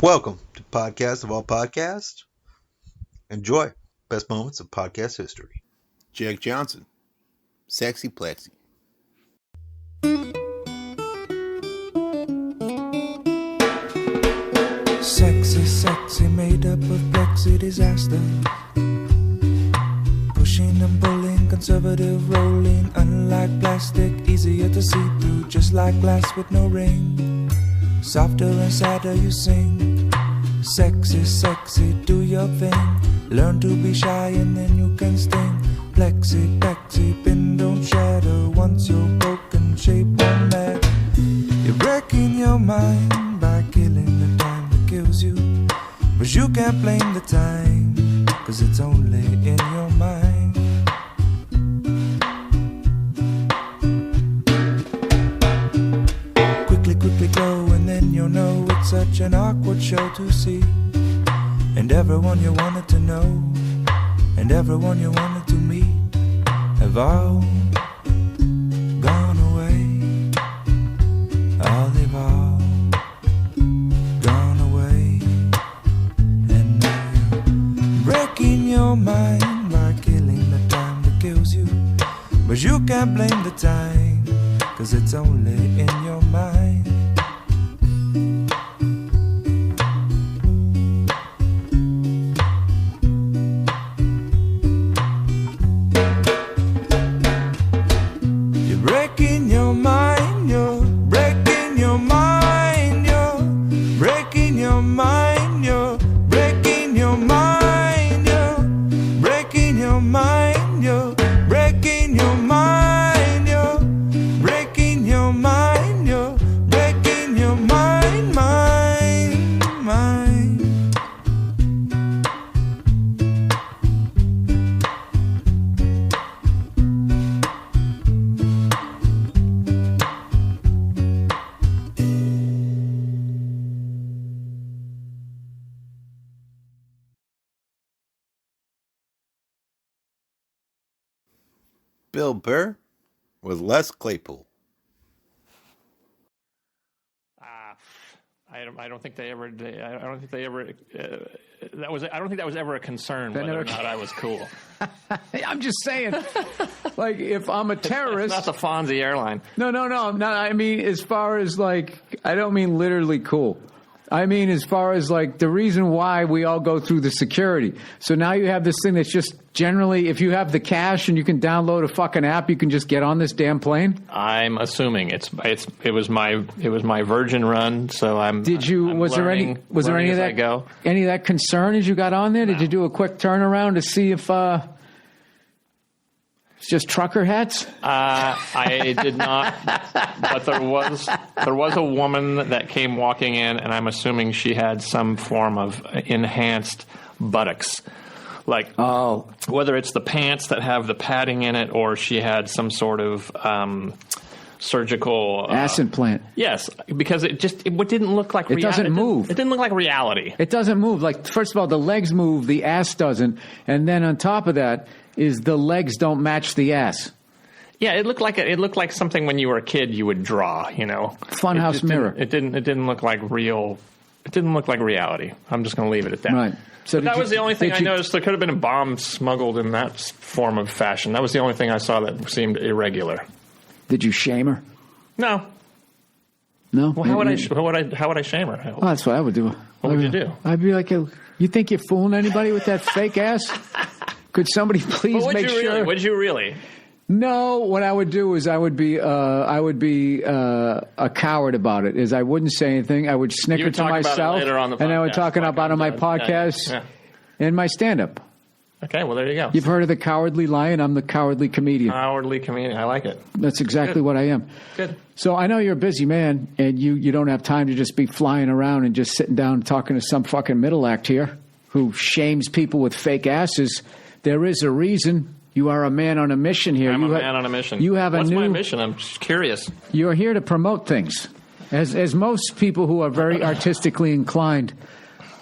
Welcome to Podcast of All Podcasts. Enjoy best moments of podcast history. Jack Johnson, Sexy Plexi. Sexy, sexy, made up of Plexi disaster. Pushing and pulling, conservative rolling. Unlike plastic, easier to see through. Just like glass with no ring. Softer and sadder you sing. Sexy, sexy, do your thing. Learn to be shy and then you can sting. Plexi, plexi, bend don't shatter. Once you're broken, shape on that. You're wrecking your mind by killing the time that kills you. But you can't blame the time, cause it's only in your mind. Quickly go and then you'll know it's such an awkward show to see. And everyone you wanted to know and everyone you wanted to meet have all gone away. Oh, they've all gone away. And now you're breaking your mind by killing the time that kills you. But you can't blame the time, cause it's only in your mind. Bill Burr with Les Claypool. I don't think they ever. I don't think they ever. That was. I don't think that was ever a concern whether or not I was cool. I'm just saying, like, if I'm a terrorist, it's not the Fonzie airline. No, I'm not. I mean, as far as like, I don't mean literally cool. I mean, as far as like the reason why we all go through the security. So now you have this thing that's just generally, if you have the cash and you can download a fucking app, you can just get on this damn plane. I'm assuming it was my Virgin run, so I'm. Did you? I'm was learning, there any of that? Any of that concern as you got on there? No. Did you do a quick turnaround to see if it's just trucker hats? I did not, but there was a woman that came walking in, and I'm assuming she had some form of enhanced buttocks. Like, whether it's the pants that have the padding in it, or she had some sort of surgical ass implant. Yes, because it didn't look like it doesn't move. It didn't look like reality. It doesn't move. Like, first of all, the legs move, the ass doesn't, and then on top of that is the legs don't match the ass. Yeah, it looked like something when you were a kid you would draw. You know, funhouse mirror. It didn't look like real. It didn't look like reality. I'm just going to leave it at that. Right. So that was the only thing I noticed. There could have been a bomb smuggled in that form of fashion. That was the only thing I saw that seemed irregular. Did you shame her? No. No. Well, how would I shame her? Oh, that's what I would do. What would you do? I'd be like, you think you're fooling anybody with that fake ass? Could somebody please make sure? Really? Would you really? No, what I would do is I would be a coward about it. Is I wouldn't say anything. I would snicker to myself, and I would talk about it on my podcast and my stand-up. Okay, well, there you go. You've heard of the Cowardly Lion? I'm the Cowardly Comedian. Cowardly Comedian. I like it. That's exactly what I am. Good. So I know you're a busy man, and you don't have time to just be flying around and just sitting down and talking to some fucking middle act here who shames people with fake asses. There is a reason. You are a man on a mission here. I'm a man on a mission. You have What's my mission? I'm just curious. You're here to promote things. As most people who are very artistically inclined,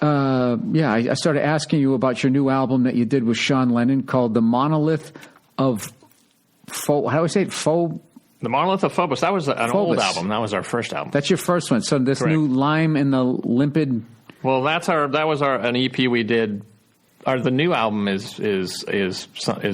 I started asking you about your new album that you did with Sean Lennon called The Monolith of How do I say it? The Monolith of Phobos. That was an old album. That was our first album. That's your first one. So this Correct. New Lime in the Limpid Well, that was an EP we did. The new album is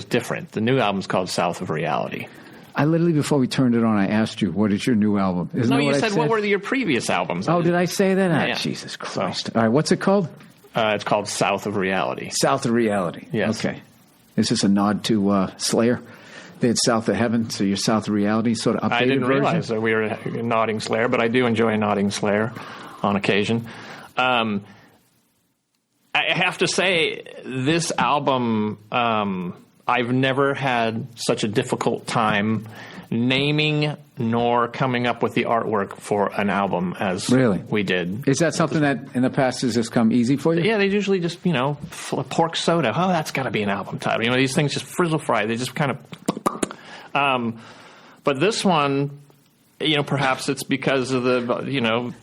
different. The new album's called South of Reality. I literally, before we turned it on, I asked you, what is your new album? No, you said, what were your previous albums? Oh, did I say that? Yeah. Jesus Christ. All right, what's it called? It's called South of Reality. South of Reality. Yes. Okay. Is this a nod to Slayer? They had South of Heaven, so you're South of Reality, sort of updated version? I didn't realize that we were nodding Slayer, but I do enjoy nodding Slayer on occasion. I have to say, this album, I've never had such a difficult time naming nor coming up with the artwork for an album as we did. Is that something that in the past has just come easy for you? Yeah, they usually just, pork soda. Oh, that's got to be an album title. These things just frizzle fry. They just kind of... but this one, perhaps it's because of the,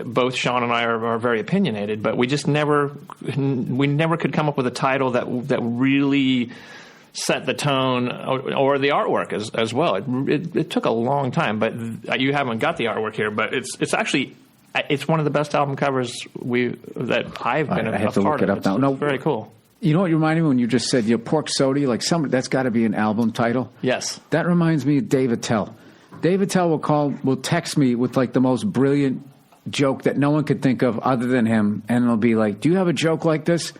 both Sean and I are very opinionated, but we just never could come up with a title that really set the tone, or the artwork as well. It took a long time, but you haven't got the artwork here. But it's actually one of the best album covers that I've been a part of. I have to look it up now. No, very cool. You know what you reminded me when you just said pork soda? Like that's got to be an album title. Yes, that reminds me of Dave Attell. Dave Attell will text me with like the most brilliant joke that no one could think of other than him, and it'll be like, "Do you have a joke like this?"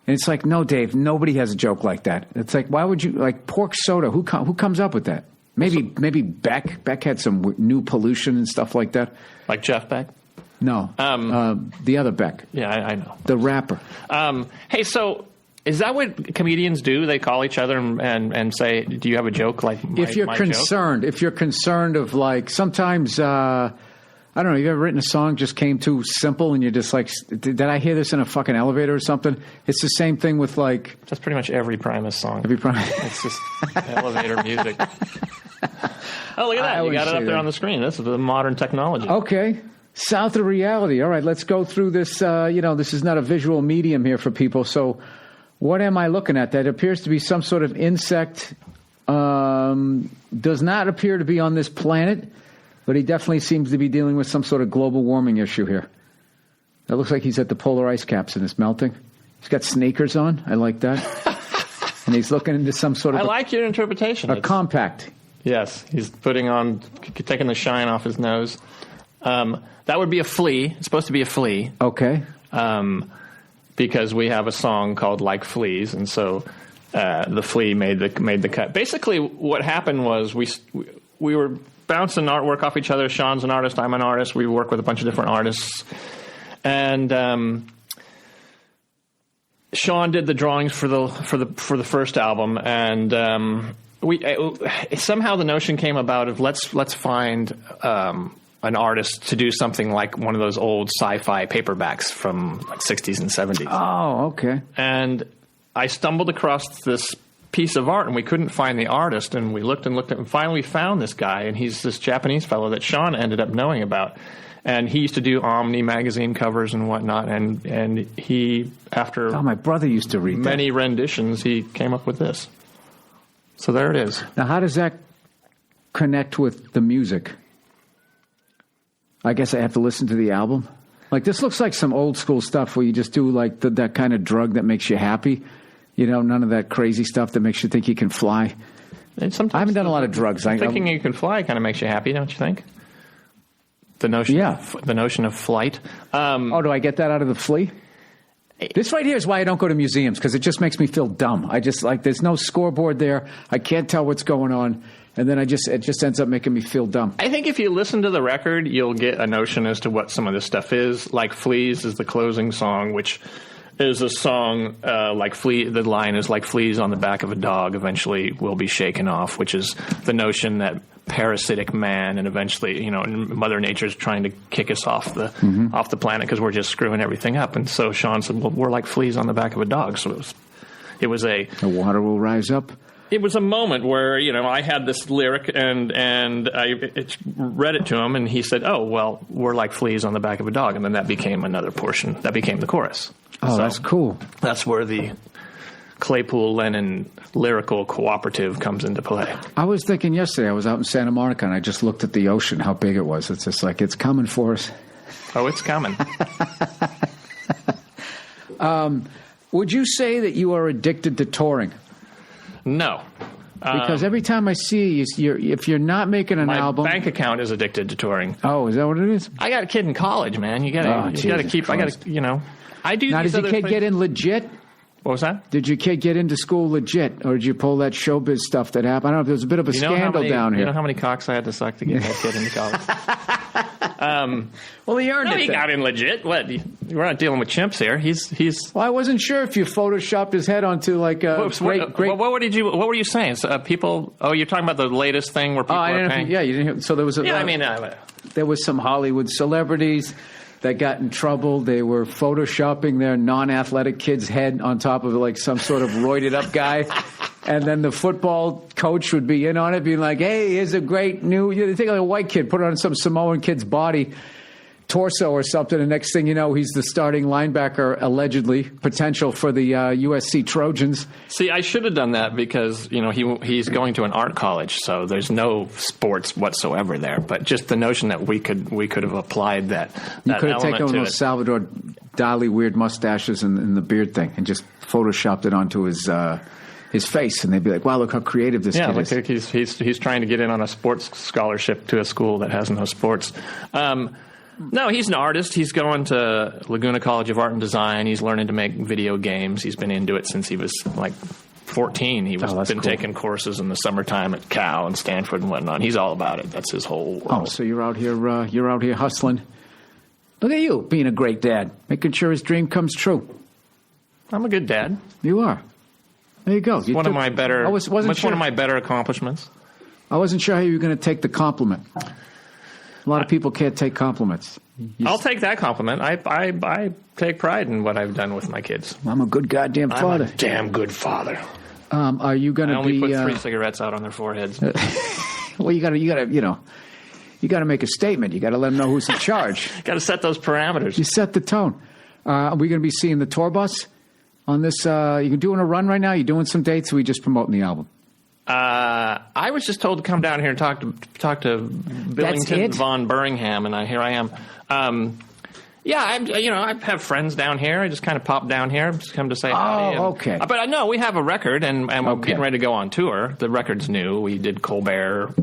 And it's like, no, Dave, nobody has a joke like that. It's like, why would you, like, pork soda? Who comes up with that? Maybe Beck. Beck had some new pollution and stuff like that. Like Jeff Beck? No. The other Beck. Yeah, I know. The rapper. Hey, so is that what comedians do? They call each other and say, do you have a joke like my If you're concerned, joke? If you're concerned of, like, sometimes... I don't know, you've ever written a song just came too simple and you're just like, did I hear this in a fucking elevator or something? It's the same thing with like... That's pretty much every Primus song. It's just elevator music. Oh, look at that. You got it up there on the screen. This is the modern technology. Okay. South of Reality. All right, let's go through this. This is not a visual medium here for people. So what am I looking at? That appears to be some sort of insect. Does not appear to be on this planet. But he definitely seems to be dealing with some sort of global warming issue here. It looks like he's at the polar ice caps and it's melting. He's got sneakers on. I like that. And he's looking into some sort of... I like your interpretation. A compact. Yes. He's taking the shine off his nose. That would be a flea. It's supposed to be a flea. Okay. Because we have a song called Like Fleas. And so the flea made the cut. Basically, what happened was we were... bouncing artwork off each other. Sean's an artist. I'm an artist. We work with a bunch of different artists. And Sean did the drawings for the first album. And somehow the notion came about of let's find an artist to do something like one of those old sci-fi paperbacks from like 60s and 70s. Oh, okay. And I stumbled across this piece of art and we couldn't find the artist, and we looked and finally found this guy, and he's this Japanese fellow that Sean ended up knowing about, and he used to do Omni magazine covers and whatnot, and he, after my brother used to read many renditions, he came up with this. So there it is. Now how does that connect with the music? I guess I have to listen to the album. Like, this looks like some old school stuff where you just do like that kind of drug that makes you happy. None of that crazy stuff that makes you think you can fly. I haven't done a lot of drugs. Thinking you can fly kind of makes you happy, don't you think? The notion of flight. Do I get that out of the flea? This right here is why I don't go to museums, because it just makes me feel dumb. I just there's no scoreboard there. I can't tell what's going on. And then it just ends up making me feel dumb. I think if you listen to the record, you'll get a notion as to what some of this stuff is. Like Fleas is the closing song, which... is a song like flea. The line is like fleas on the back of a dog eventually will be shaken off, which is the notion that parasitic man and eventually, Mother Nature's trying to kick us off the planet because we're just screwing everything up. And so Sean said, "Well, we're like fleas on the back of a dog." So it was the water will rise up. It was a moment where I had this lyric and I read it to him, and he said, "Oh, well, we're like fleas on the back of a dog," and then that became another portion. That became the chorus. Oh, so that's cool. That's where the Claypool-Lennon lyrical cooperative comes into play. I was thinking yesterday, I was out in Santa Monica, and I just looked at the ocean, how big it was. It's just like, it's coming for us. Oh, it's coming. Would you say that you are addicted to touring? No. Because every time I see you, if you're not making an My album, bank account is addicted to touring. oh, is that what it is? I got a kid in college, man. You gotta Jesus keep. I Christ. gotta, you know. I do. Now, these did your other kid things- get in legit? What was that? Did your kid get into school legit, or did you pull that showbiz stuff that happened? I don't know if there was a bit of a You know scandal down here. You know how many cocks I had to suck to get that kid into college? Well, he earned No, it. he then. got in legit. What? We're not dealing with chimps here. He's. Well, I wasn't sure if you photoshopped his head onto like a What, great. what were you saying? So, people? Oh, you're talking about the latest thing where people I are didn't. paying. Yeah, you didn't. Hear, so there was a. Yeah, I mean, there was some Hollywood celebrities that got in trouble. They were photoshopping their non-athletic kid's head on top of like some sort of roided up guy. And then the football coach would be in on it, being like, hey, here's a great new, you think like a white kid, put it on some Samoan kid's body, torso or something. And next thing you know, he's the starting linebacker, allegedly, potential for the USC Trojans. see, I should have done that because he's going to an art college, so there's no sports whatsoever there. But just the notion that we could have applied that You could have element taken to those it. Salvador Dali weird mustaches and the beard thing and just photoshopped it onto his face, and they'd be like, "Wow, look how creative this Yeah, kid look, is." he's trying to get in on a sports scholarship to a school that has no sports. No, he's an artist. He's going to Laguna College of Art and Design. He's learning to make video games. He's been into it since he was like 14. He's that's been cool. taking courses in the summertime at Cal and Stanford and whatnot. He's all about it. That's his whole Oh, world. so you're out here hustling. Look at you being a great dad, making sure his dream comes true. I'm a good dad. You are. There you go. You One of took- my better. wasn't It's sure. one of my better accomplishments. I wasn't sure how you were going to take the compliment. A lot of people can't take compliments. I'll take that compliment. I take pride in what I've done with my kids. I'm a good goddamn I'm father. a damn good father. Are you going I to only be? put 3 cigarettes out on their foreheads. Well, you got to make a statement. You got to let them know who's in charge. Got to set those parameters. You set the tone. Are we going to be seeing the tour bus on this? You doing a run right now? You doing some dates? Or are we just promoting the album? I was just told to come down here and talk to Billington it? Von Birmingham, and here I am. Yeah, I have friends down here. I just kind of pop down here, just come to say howdy. And, okay. But I know we have a record, and we're Okay. getting ready to go on tour. The record's new. We did Colbert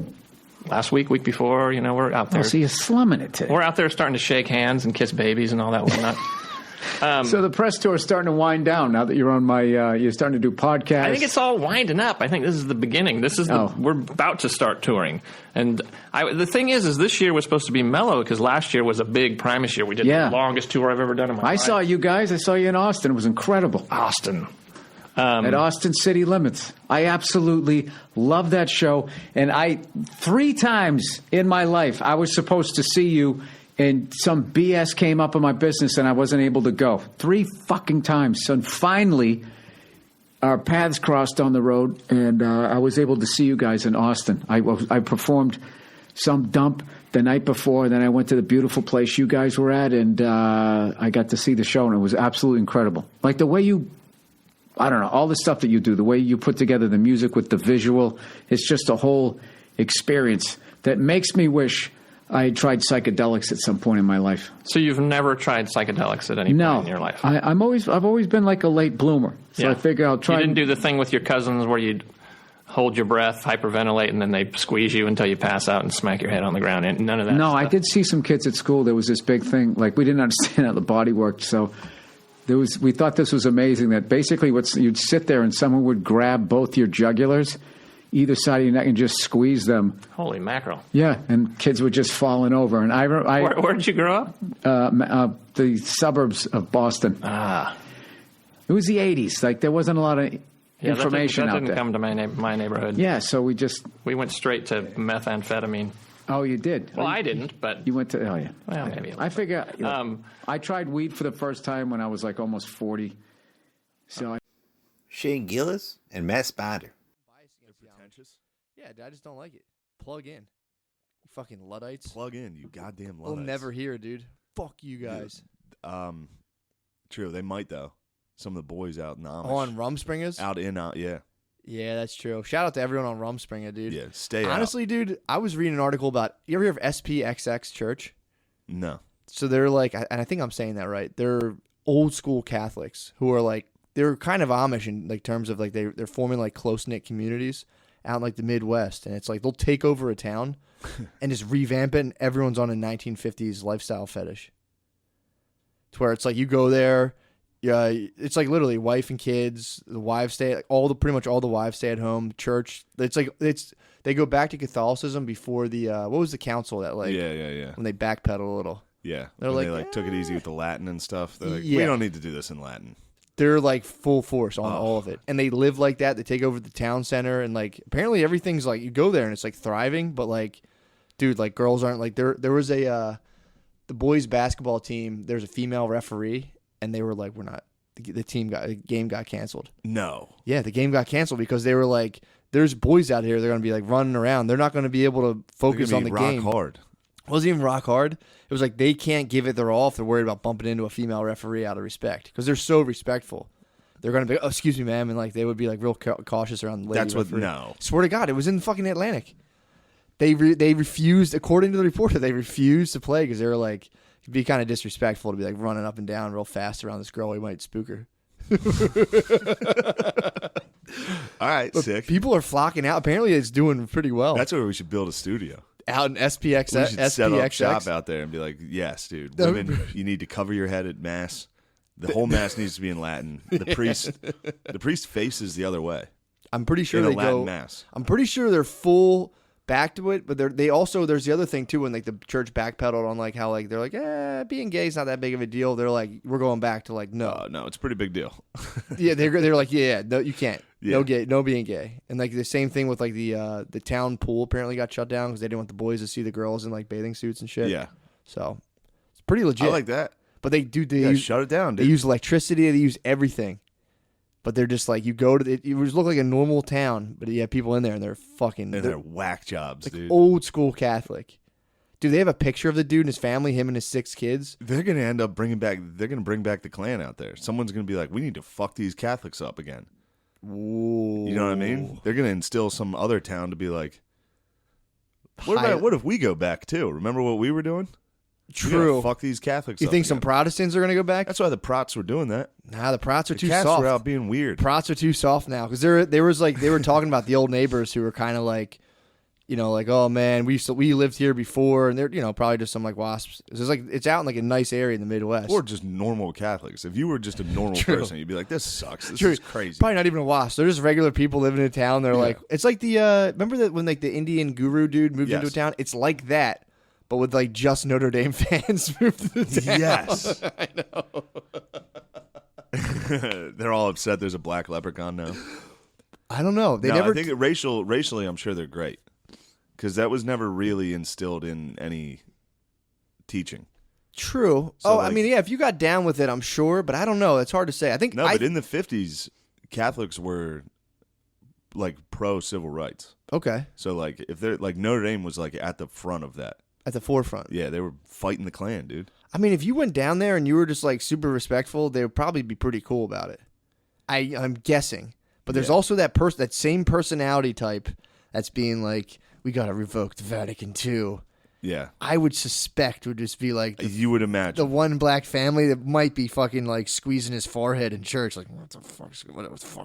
last week before. We're out there. Oh, so you're slumming it today. We're out there starting to shake hands and kiss babies and all that whatnot. So the press tour is starting to wind down now that you're on my. You're starting to do podcasts. I think it's all winding up. I think this is the beginning. We're about to start touring. And the thing is this year was supposed to be mellow because last year was a big Primus year. We did Yeah. the longest tour I've ever done in my I life. saw you guys. I saw you in Austin. It was incredible. Austin. At Austin City Limits. I absolutely love that show. And 3 times in my life, I was supposed to see you, and some BS came up in my business, and I wasn't able to go. 3 fucking times. And finally, our paths crossed on the road, and I was able to see you guys in Austin. I performed some dump the night before, then I went to the beautiful place you guys were at, and I got to see the show, and it was absolutely incredible. Like the way you... I don't know, all the stuff that you do, the way you put together the music with the visual, it's just a whole experience that makes me wish I had tried psychedelics at some point in my life. So you've never tried psychedelics at any point in your life? I've always been like a late bloomer. So I figure I'll try. You didn't do the thing with your cousins where you'd hold your breath, hyperventilate, and then they squeeze you until you pass out and smack your head on the ground. And none of that No, stuff. I did see some kids at school. There was this big thing. Like, we didn't understand how the body worked, so... We thought this was amazing, that basically you'd sit there and someone would grab both your jugulars, either side of your neck, and just squeeze them. Holy mackerel. Yeah, and kids were just falling over. And Where did you grow up? The suburbs of Boston. Ah. It was the 80s. Like, there wasn't a lot of information that out didn't there. come to my neighborhood. Yeah, so We went straight to methamphetamine. Oh, you did? Well, I didn't, but You went to... Oh, yeah. Well, maybe a little I figure... bit. I tried weed for the first time when I was like almost 40. So Shane Gillis and Matt Sponder. Pretentious? Yeah, I just don't like it. Plug in. You fucking Luddites. Plug in, you goddamn We'll Luddites. never hear, dude. Fuck you guys. True, they might though. Some of the boys out in Amish. On Rumspringas? Out, yeah. Yeah, that's true. Shout out to everyone on Rumspringa, dude. Yeah, stay out. Honestly, dude, I was reading an article about... You ever hear of SPXX Church? No. So they're like... And I think I'm saying that right. They're old school Catholics who are like, they're kind of Amish in like terms of like they're forming like close knit communities out in like the Midwest, and it's like they'll take over a town and just revamp it, and everyone's on a 1950s lifestyle fetish. To where it's like you go there, yeah, it's like literally wife and kids, the wives stay like pretty much all the wives stay at home. Church, they go back to Catholicism before the what was the council that like when they backpedal a little. Yeah, they're when like, they took it easy with the Latin and stuff. They're like, Yeah. we don't need to do this in Latin. They're like full force on all of it, and they live like that. They take over the town center, and like apparently everything's like you go there and it's like thriving. But like, dude, like girls aren't like there. There was the boys basketball team. There's a female referee, and they were like, we're not. The game got canceled. No. Yeah, the game got canceled because they were like, there's boys out here. They're gonna be like running around. They're not gonna be able to focus on the game. Hard. It wasn't even rock hard. It was like they can't give it their all if they're worried about bumping into a female referee out of respect because they're so respectful. They're going to be, oh, excuse me, ma'am, and like they would be like real cautious around the lady That's referee. no. Swear to God, it was in fucking Atlantic. They refused, according to the reporter, they refused to play because they were like, it'd be kind of disrespectful to be like running up and down real fast around this girl. We might spook her. All right, But sick. people are flocking out. Apparently, it's doing pretty well. That's where we should build a studio. Out in SPX. We should set up shop SPXX. out there and be like, yes, dude, women, you need to cover your head at mass. The whole mass needs to be in Latin. The priest faces the other way. I'm pretty sure in a they Latin go. mass. I'm pretty sure they're full back to it, but they also there's the other thing too when like the church backpedaled on like how like they're like being gay is not that big of a deal. They're like we're going back to like no, No, it's a pretty big deal. yeah they're like no you can't Yeah. no being gay, and like the same thing with like the town pool apparently got shut down because they didn't want the boys to see the girls in like bathing suits and shit. Yeah. So it's pretty legit. I like that. But they Yeah, use, shut it down, they dude. use electricity. They use everything. But they're just like you go to it just look like a normal town, but you have people in there and they're fucking And they're whack jobs, like dude. old school Catholic. Dude, they have a picture of the dude and his family, him and his 6 kids. They're going to end up bringing back the Klan out there. Someone's going to be like, we need to fuck these Catholics up again. Ooh. You know what I mean? They're going to instill some other town to be like, what if we go back too? Remember what we were doing? We True. gotta fuck these Catholics You up think some again. Protestants are going to go back? That's why the Prots were doing that. Nah, the Prots are The too Cats soft. were out being weird. Prots are too soft now because they were talking about the old neighbors who were kind of like, you know, like, oh man, we lived here before, and they're, you know, probably just some like wasps. It's like it's out in like a nice area in the Midwest. Or just normal Catholics. If you were just a normal True. person, you'd be like, this sucks. This True. is crazy. Probably not even a wasp. They're just regular people living in a town. They're like, it's like the remember that when like the Indian guru dude moved into a Yes. town? It's like that, but with like just Notre Dame fans moved to the town. Yes. I know. They're all upset there's a black leprechaun now. I don't know. They No, never. I think racially, I'm sure they're great. Because that was never really instilled in any teaching. True. So, I like- mean, yeah. If you got down with it, I'm sure, but I don't know. It's hard to say. I think No, but in the 50s, Catholics were like pro civil rights. okay So like if they're like Notre Dame was like at the front of that. at the forefront. Yeah, they were fighting the Klan, dude. I mean, if you went down there and you were just like super respectful, they would probably be pretty cool about it. I'm guessing, but there's Yeah. also that same personality type that's being like, we gotta revoke the Vatican II. Yeah. I would suspect would just be like You would the imagine. one black family that might be fucking like squeezing his forehead in church, like what the fuck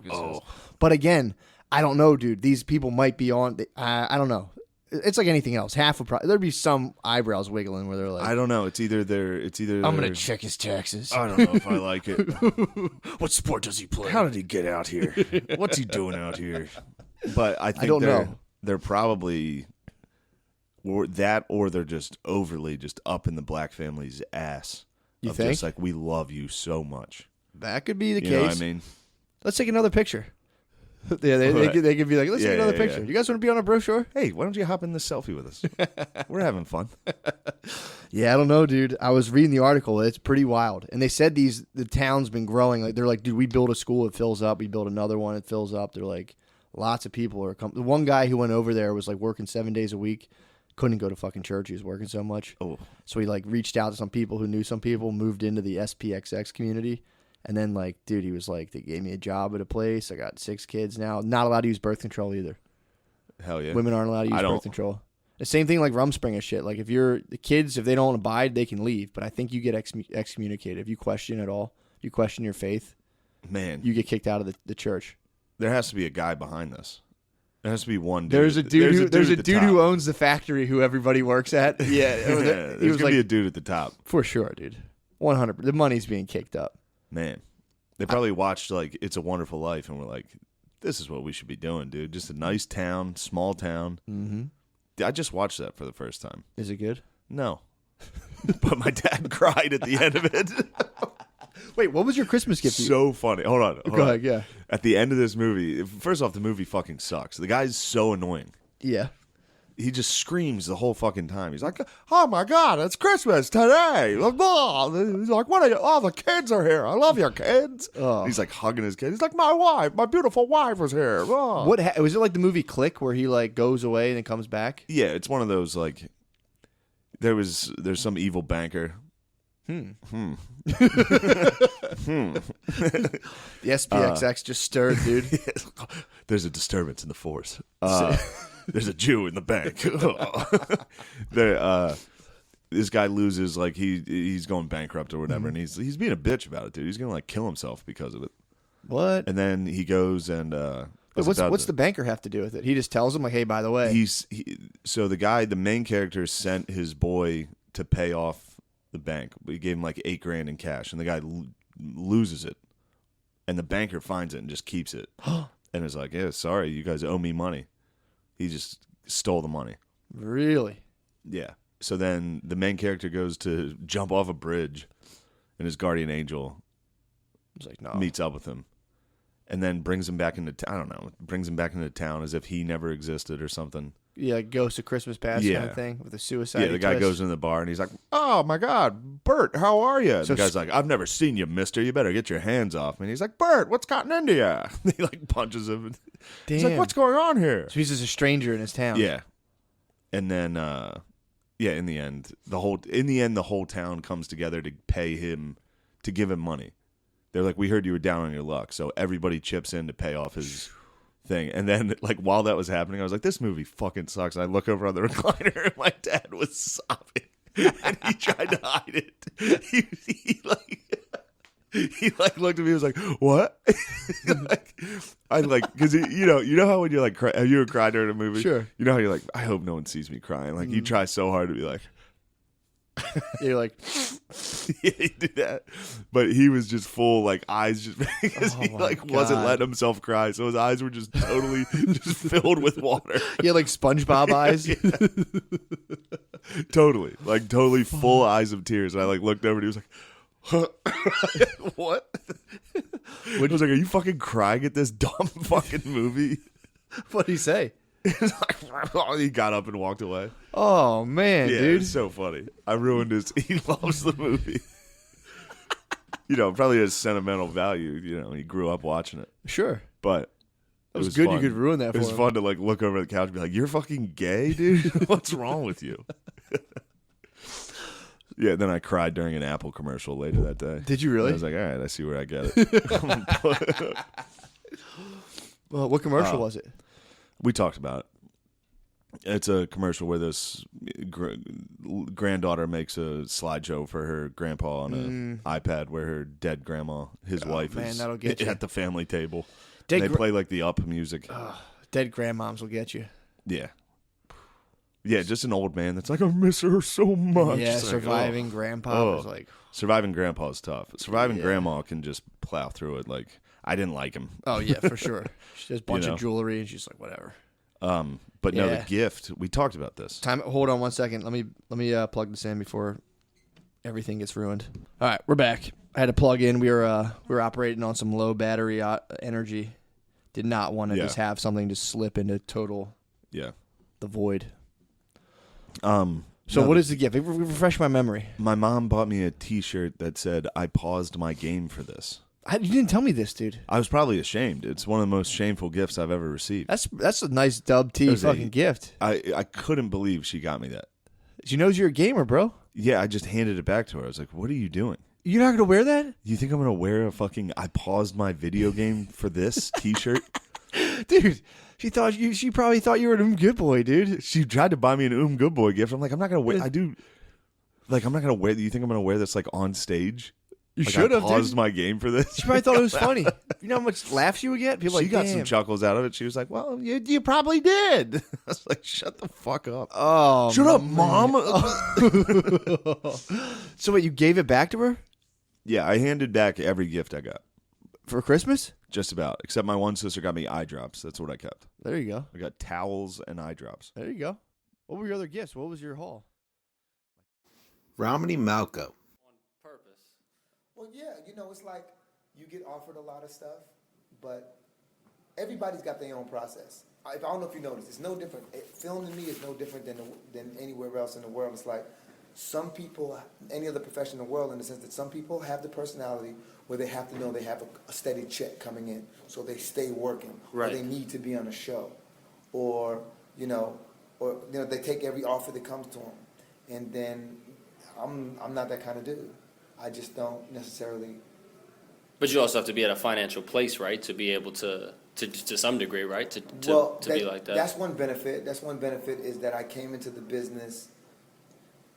is this? But again, I don't know, dude. These people might be on. I don't know. It's like anything else. Half would probably there'd be some eyebrows wiggling where they're like, I don't know. It's either I'm gonna check his taxes. I don't know if I like it. What sport does he play? How did he get out here? What's he doing out here? But I think don't know. They're probably or they're just overly just up in the black family's ass. You of think? Just like we love you so much. That could be the You case. know what I mean? Let's take another picture. Yeah, they could be like, let's Yeah, take another yeah, picture. yeah. You guys want to be on a brochure? Hey, why don't you hop in this selfie with us? We're having fun. Yeah, I don't know, dude. I was reading the article. It's pretty wild. And they said the town's been growing. Like they're like, dude, we build a school, it fills up. We build another one, it fills up. They're like, lots of people are coming. The one guy who went over there was like working 7 days a week. Couldn't go to fucking church. He was working so much. Oh. So he like reached out to some people who knew some people, moved into the SPXX community. And then like, dude, he was like, they gave me a job at a place. I got 6 kids now. Not allowed to use birth control either. Hell yeah. Women aren't allowed to use I don't- birth control. The same thing like Rumspringa shit. Like if the kids, if they don't abide, they can leave. But I think you get excommunicated if you question at all you question your faith, Man, you get kicked out of the church. there has to be a guy behind this. There has to be one dude. There's a dude top. who owns the factory who everybody works at. Yeah, There's gonna be a dude at the top. for sure, dude. 100. The money's being kicked up. Man, they probably watched like It's a Wonderful Life and were like, "This is what we should be doing, dude. Just a nice town, small town." Mm-hmm. I just watched that for the first time. Is it good? No, but my dad cried at the end of it. Wait, what was your Christmas gift? So funny. Hold on. Go ahead. Yeah. At the end of this movie, first off, the movie fucking sucks. The guy's so annoying. Yeah. He just screams the whole fucking time. He's like, "Oh my God, it's Christmas today!" He's like, "What are you? Oh, the kids are here. I love your kids." Oh. He's like hugging his kids. He's like, my beautiful wife was here." Oh. What was it like the movie Click where he like goes away and then comes back? Yeah, it's one of those like. There's some evil banker. The SPXX just stirred, dude. There's a disturbance in the force. There's a Jew in the bank. This guy loses, like he's going bankrupt or whatever, and he's being a bitch about it, dude. He's gonna like kill himself because of it. What? And then he goes and what's the banker have to do with it? He just tells him like, "Hey, by the way." So the main character sent his boy to pay off the bank. He gave him like $8,000 in cash, and the guy loses it, and the banker finds it and just keeps it, and is like, "Yeah, sorry, you guys owe me money." He just stole the money. Really? Yeah. So then the main character goes to jump off a bridge, and his guardian angel He's like, no. meets up with him, and then brings him back into I don't know, brings him back into town as if he never existed or something. Yeah, Ghost of Christmas Past kind of thing with a suicide. Yeah, the guy goes into the bar and he's like, "Oh my God, Bert, how are you?" And the guy's like, "I've never seen you, mister. You better get your hands off me." And he's like, "Bert, what's gotten into you?" He like punches him. Damn. He's like, "What's going on here?" So he's just a stranger in his town. Yeah. And then in the end, the whole town comes together to pay him, to give him money. They're like, "We heard you were down on your luck." So everybody chips in to pay off his thing. And then like while that was happening, I was like, "This movie fucking sucks." And I look over on the recliner and my dad was sobbing. And he tried to hide it. He looked at me and was like, "What?" Because you know how when you're like, have you ever cried during a movie? Sure. You know how you're like, "I hope no one sees me crying." Like you try so hard to be like, You're like, yeah, he did that, but he was just full like eyes just because he wasn't letting himself cry, so his eyes were just totally just filled with water. yeah, like SpongeBob eyes. Totally full eyes of tears. And I like looked over and he was like, "Huh?" What? I was like, "Are you fucking crying at this dumb fucking movie?" What'd he say? He got up and walked away. Oh man, Yeah, dude. it's so funny. I ruined his. He loves the movie. Probably has sentimental value. He grew up watching it. Sure. But It was good fun. you could ruin that for It was him. fun to like look over at the couch and be like, "You're fucking gay, dude. What's wrong with you?" Yeah. Then I cried during an Apple commercial later that day. Did you really? And I was like, "All right, I see where I get it." Well, what commercial was it? We talked about it. It's a commercial where this granddaughter makes a slideshow for her grandpa on an iPad where her dead grandma, his wife, man, is that'll get you. at the family table. Dead And they play like the up music. Dead grandmoms will get you. Yeah. Yeah, just an old man that's like, "I miss her so much." Yeah, It's like, surviving grandpa was like, Surviving grandpa is tough. Surviving grandma can just plow through it. Like, I didn't like him. oh yeah, for sure. She has a bunch know? of jewelry and she's like, whatever. But no, Yeah. the gift, we talked about this. Hold on 1 second. Let me plug this in before everything gets ruined. All right, we're back. I had to plug in. We were operating on some low battery energy. Did not want to just have something just slip into total Yeah. the void. So So what is the gift? Refresh my memory. My mom bought me a T-shirt that said, "I paused my game for this." You didn't tell me this, dude. I was probably ashamed. It's one of the most shameful gifts I've ever received. That's a nice dub T was fucking gift. I couldn't believe she got me that. She knows you're a gamer, bro. Yeah, I just handed it back to her. I was like, "What are you doing? You're not gonna wear that, You think I'm going to wear a fucking I paused my video game for this T-shirt?" dude? She probably thought you were a good boy, dude. She tried to buy me an Good Boy gift. I'm like, I'm not going to wear. I'm not going to wear. You think I'm going to wear this like on stage? You Like, should I have. paused my game for this. She probably thought it was funny. You know how much laughs you would get? People She like, got damn. some chuckles out of it. She was like, "Well, you probably did." I was like, "Shut the fuck up." Oh, Shut up, man. Mom. So wait, you gave it back to her Yeah, I handed back every gift I got. for Christmas? Just about. Except my one sister got me eye drops. That's what I kept. There you go. I got towels and eye drops. There you go. What were your other gifts? What was your haul? Romany Malco. Well, yeah, it's like you get offered a lot of stuff, but everybody's got their own process. I don't know if you noticed, it's no different. Film to me is no different than anywhere else in the world. It's like some people, any other profession in the world, in the sense that some people have the personality where they have to know they have a steady check coming in, so they stay working, Right. or they need to be on a show, or they take every offer that comes to them, and then I'm not that kind of dude. I just don't necessarily. But you also have to be at a financial place, right, to be able to some degree, right, to be like that. That's one benefit. That's one benefit is that I came into the business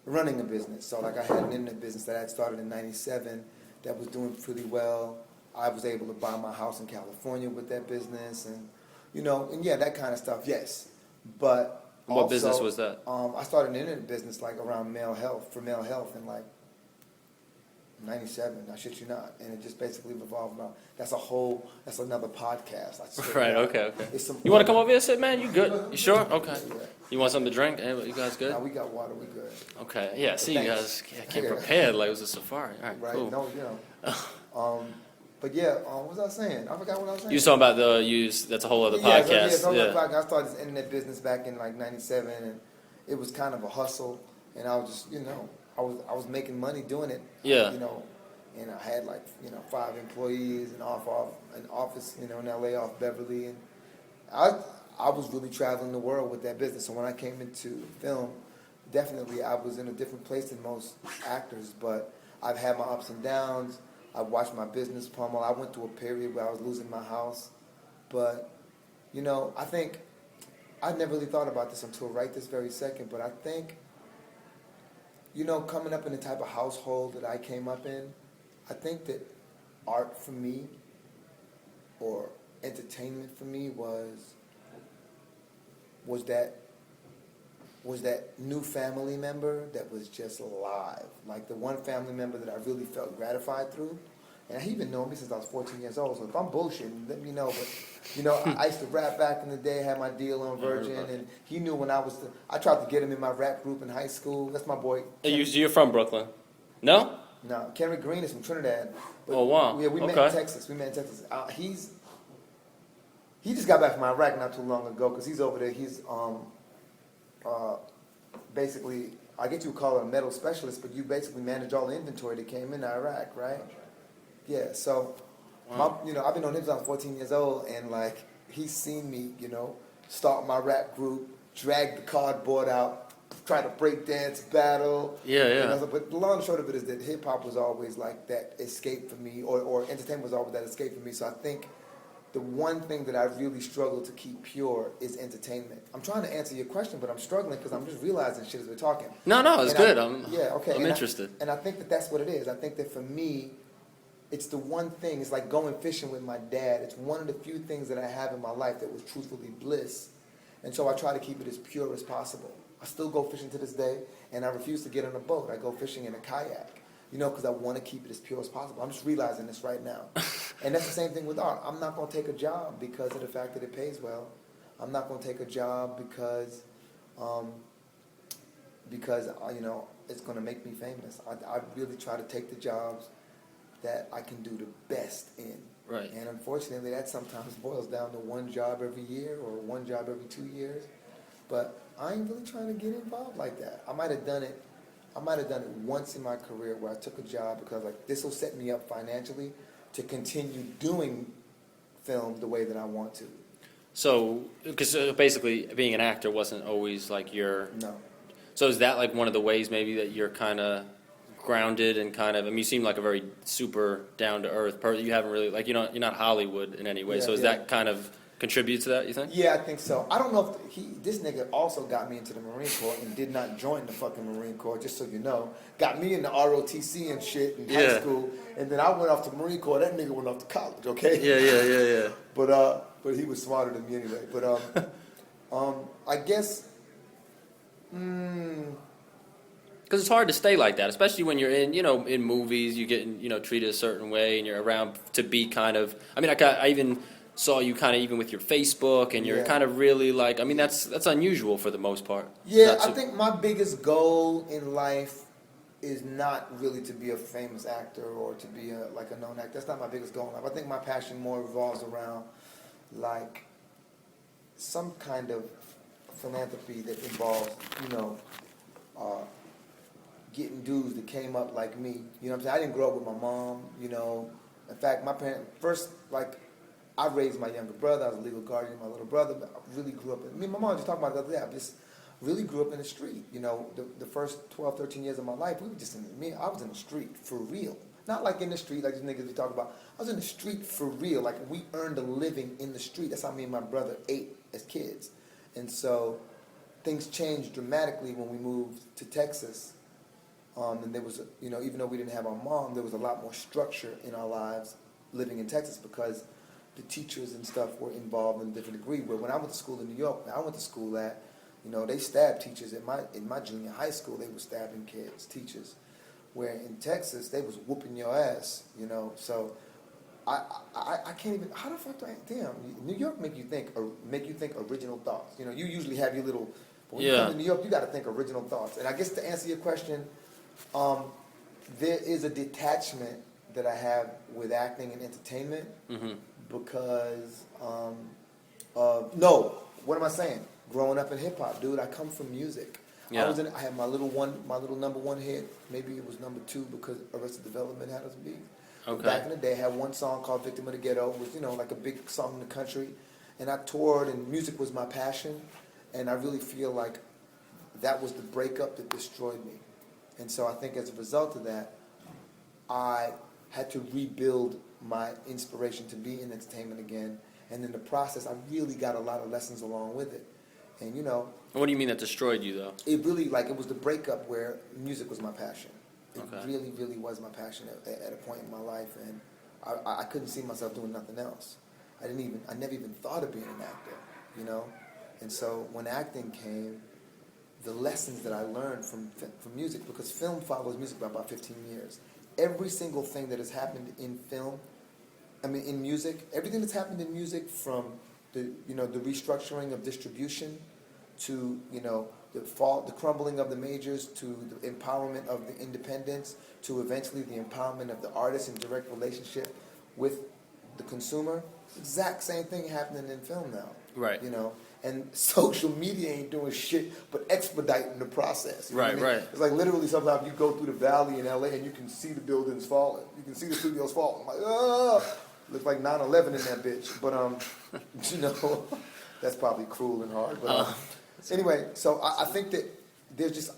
running a business. So like I had an internet business that I had started in '97 that was doing pretty well. I was able to buy my house in California with that business, and that kind of stuff. Yes, but What also, business was that? I started an internet business like around male health in like '97. I shit you not, and it just basically revolved around. That's another podcast. I swear to Right, God. okay. It's some- You want to come over here and sit, man? You good? You sure? Okay. Yeah. You want something to drink? Hey, you guys good? Nah, we got water. We good. Okay. Yeah, see, you guys Thanks. came Yeah. prepared like it was a safari. All right, Right? cool. No, but yeah, what was I saying? I forgot what I was saying. You was talking about that's a whole other Yeah, podcast. so I started this internet business back in like '97, and it was kind of a hustle, and I was just, I was making money doing it. Yeah. And I had like 5 employees, an office, in LA off Beverly, and I was really traveling the world with that business. So when I came into film, definitely I was in a different place than most actors, but I've had my ups and downs. I watched my business pummel. I went through a period where I was losing my house. But, I think, I never really thought about this until right this very second, but I think, coming up in the type of household that I came up in, I think that art for me, or entertainment for me, was that new family member that was just alive. Like the one family member that I really felt gratified through. And he been knowing me since I was 14 years old, so if I'm bullshitting, let me know. But, I used to rap back in the day, had my deal on Virgin, and he knew when I tried to get him in my rap group in high school. That's my boy. You're from Brooklyn? No? No, Kenrick Green is from Trinidad. But Oh, wow. Yeah, we met Okay. in Texas. He just got back from Iraq not too long ago because he's over there. He's basically, I guess you would call it a metal specialist, but you basically manage all the inventory that came in Iraq, right? Yeah. So, I've been on him since I was 14 years old, and like he's seen me, start my rap group, drag the cardboard out, try to break dance, battle. Yeah. But the long and short of it is that hip hop was always like that escape for me, or entertainment was always that escape for me. So I think the one thing that I really struggle to keep pure is entertainment. I'm trying to answer your question, but I'm struggling because I'm just realizing shit as we're talking. No, it's And good. I'm interested. I think that that's what it is. I think that for me, it's the one thing. It's like going fishing with my dad. It's one of the few things that I have in my life that was truthfully bliss. And so I try to keep it as pure as possible. I still go fishing to this day, and I refuse to get on a boat. I go fishing in a kayak, because I want to keep it as pure as possible. I'm just realizing this right now. And that's the same thing with art. I'm not going to take a job because of the fact that it pays well. I'm not going to take a job because it's going to make me famous. I really try to take the jobs that I can do the best in. Right. And unfortunately, that sometimes boils down to one job every year or one job every 2 years. But I ain't really trying to get involved like that. I might have done it once in my career where I took a job because like this will set me up financially to continue doing film the way that I want to. So, because basically being an actor wasn't always like your... No. So is that like one of the ways maybe that you're kind of grounded and kind of... you seem like a very super down-to-earth person. You haven't really... you're not Hollywood in any way. Yeah, so is that kind of contribute to that, you think? Yeah, I think so. I don't know if this nigga also got me into the Marine Corps and did not join the fucking Marine Corps, just so you know. Got me in the ROTC and shit in high school, and then I went off to the Marine Corps. That nigga went off to college, okay? Yeah. But he was smarter than me anyway. But I guess. Because it's hard to stay like that, especially when you're in movies, you get treated a certain way, and you're around to be kind of. I mean, I even saw you kind of even with your Facebook, and you're kind of really like. I mean, that's unusual for the most part. Yeah, I think my biggest goal in life is not really to be a famous actor or to be a known actor. That's not my biggest goal in life. I think my passion more revolves around like some kind of philanthropy that involves getting dudes that came up like me. You know what I'm saying? I didn't grow up with my mom, In fact, my parents, first, I raised my younger brother. I was a legal guardian of my little brother, but I really grew up my mom just talked about it the other day. I just really grew up in the street. The first 12, 13 years of my life, I was in the street for real. Not like in the street, like these niggas we talk about. I was in the street for real. Like, we earned a living in the street. That's how me and my brother ate as kids. And so things changed dramatically when we moved to Texas. And there was, even though we didn't have our mom, there was a lot more structure in our lives living in Texas because the teachers and stuff were involved in a different degree. Where when I went to school in New York, I went to school at, they stabbed teachers. In my junior high school, they were stabbing teachers. Where in Texas, they was whooping your ass, So I can't even. How the fuck do I? Damn, New York make you think original thoughts. You usually have your little. But when you come to New York, you got to think original thoughts. And I guess to answer your question, there is a detachment that I have with acting and entertainment because no, what am I saying? Growing up in hip hop, dude, I come from music. Yeah. I had my little number one hit. Maybe it was number 2 because Arrested Development had us beat. Okay. Back in the day, I had one song called "Victim of the Ghetto." It was like a big song in the country, and I toured, and music was my passion, and I really feel like that was the breakup that destroyed me, and so I think as a result of that, I had to rebuild my inspiration to be in entertainment again, and in the process, I really got a lot of lessons along with it, and What do you mean that destroyed you, though? It really, it was the breakup where music was my passion. It really, really was my passion at a point in my life, and I couldn't see myself doing nothing else. I never even thought of being an actor, And so when acting came, the lessons that I learned from music, because film follows music by about 15 years. Every single thing that has happened in in music, everything that's happened in music from the restructuring of distribution to, the crumbling of the majors, to the empowerment of the independents, to eventually the empowerment of the artist in direct relationship with the consumer. Exact same thing happening in film now. Right. And social media ain't doing shit but expediting the process. You know what I mean? Right. It's like literally sometimes you go through the valley in LA and you can see the buildings falling. You can see the studios falling. Like, looks like 9/11 in that bitch. But that's probably cruel and hard. But anyway, so I think that there's just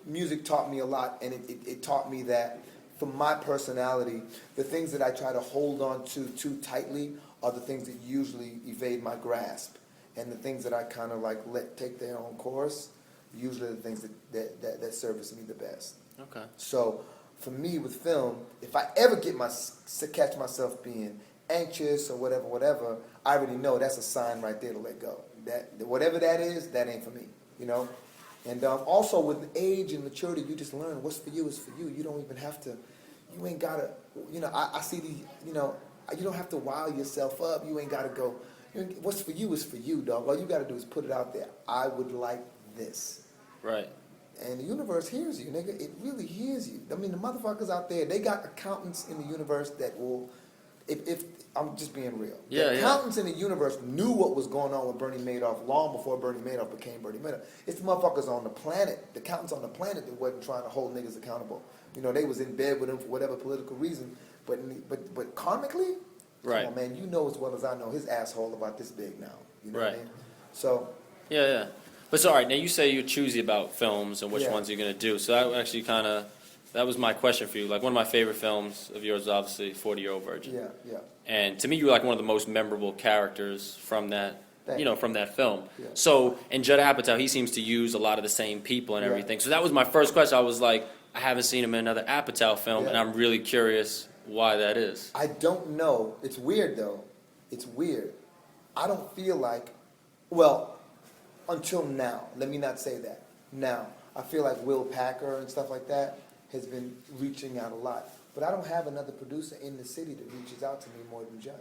music taught me a lot, and it taught me that for my personality, the things that I try to hold on to too tightly are the things that usually evade my grasp. And the things that I kind of let take their own course, usually the things that service me the best. Okay. So for me with film, if I ever catch myself being anxious or whatever, I already know that's a sign right there to let go. That whatever that is, that ain't for me. And also with age and maturity, you just learn what's for you is for you. You don't even have to. You ain't gotta. I see the. You don't have to wow yourself up. You ain't gotta go. What's for you is for you, dog. All you got to do is put it out there. I would like this. Right. And the universe hears you, nigga. It really hears you. I mean, the motherfuckers out there, they got accountants in the universe that will, if I'm just being real. The accountants in the universe knew what was going on with Bernie Madoff long before Bernie Madoff became Bernie Madoff. It's the motherfuckers on the planet, the accountants on the planet that wasn't trying to hold niggas accountable. They was in bed with him for whatever political reason. But karmically, right. Come on, man, you know as well as I know his asshole about this big now. You know what I mean? So. Yeah. But so, all right, now you say you're choosy about films and which ones you're going to do. So that actually kind of That was my question for you. Like, one of my favorite films of yours is obviously 40-Year-Old Virgin. Yeah. And to me, you were like one of the most memorable characters from that, from that film. Yeah. So, and Judd Apatow, he seems to use a lot of the same people and everything. So that was my first question. I was like, I haven't seen him in another Apatow film, and I'm really curious why that is. I don't know. It's weird, though. It's weird. I don't feel like, well, until now, let me not say that. Now, I feel like Will Packer and stuff like that has been reaching out a lot. But I don't have another producer in the city that reaches out to me more than Judd.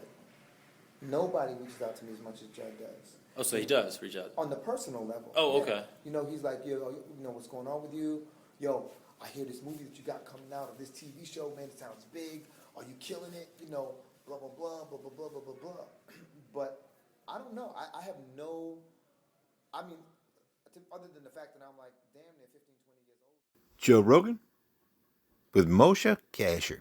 Nobody reaches out to me as much as Judd does. Oh, so he does reach out? On the personal level. Oh, okay. You know, he's like, yo, you know what's going on with you? Yo, I hear this movie that you got coming out, of this TV show, man, it sounds big. Are you killing it? You know, blah, blah, blah, blah, blah, blah, blah, blah, blah. But I don't know. I have no, I mean, other than the fact that I'm like, damn, they're 15, 20 years old. Joe Rogan with Moshe Kasher.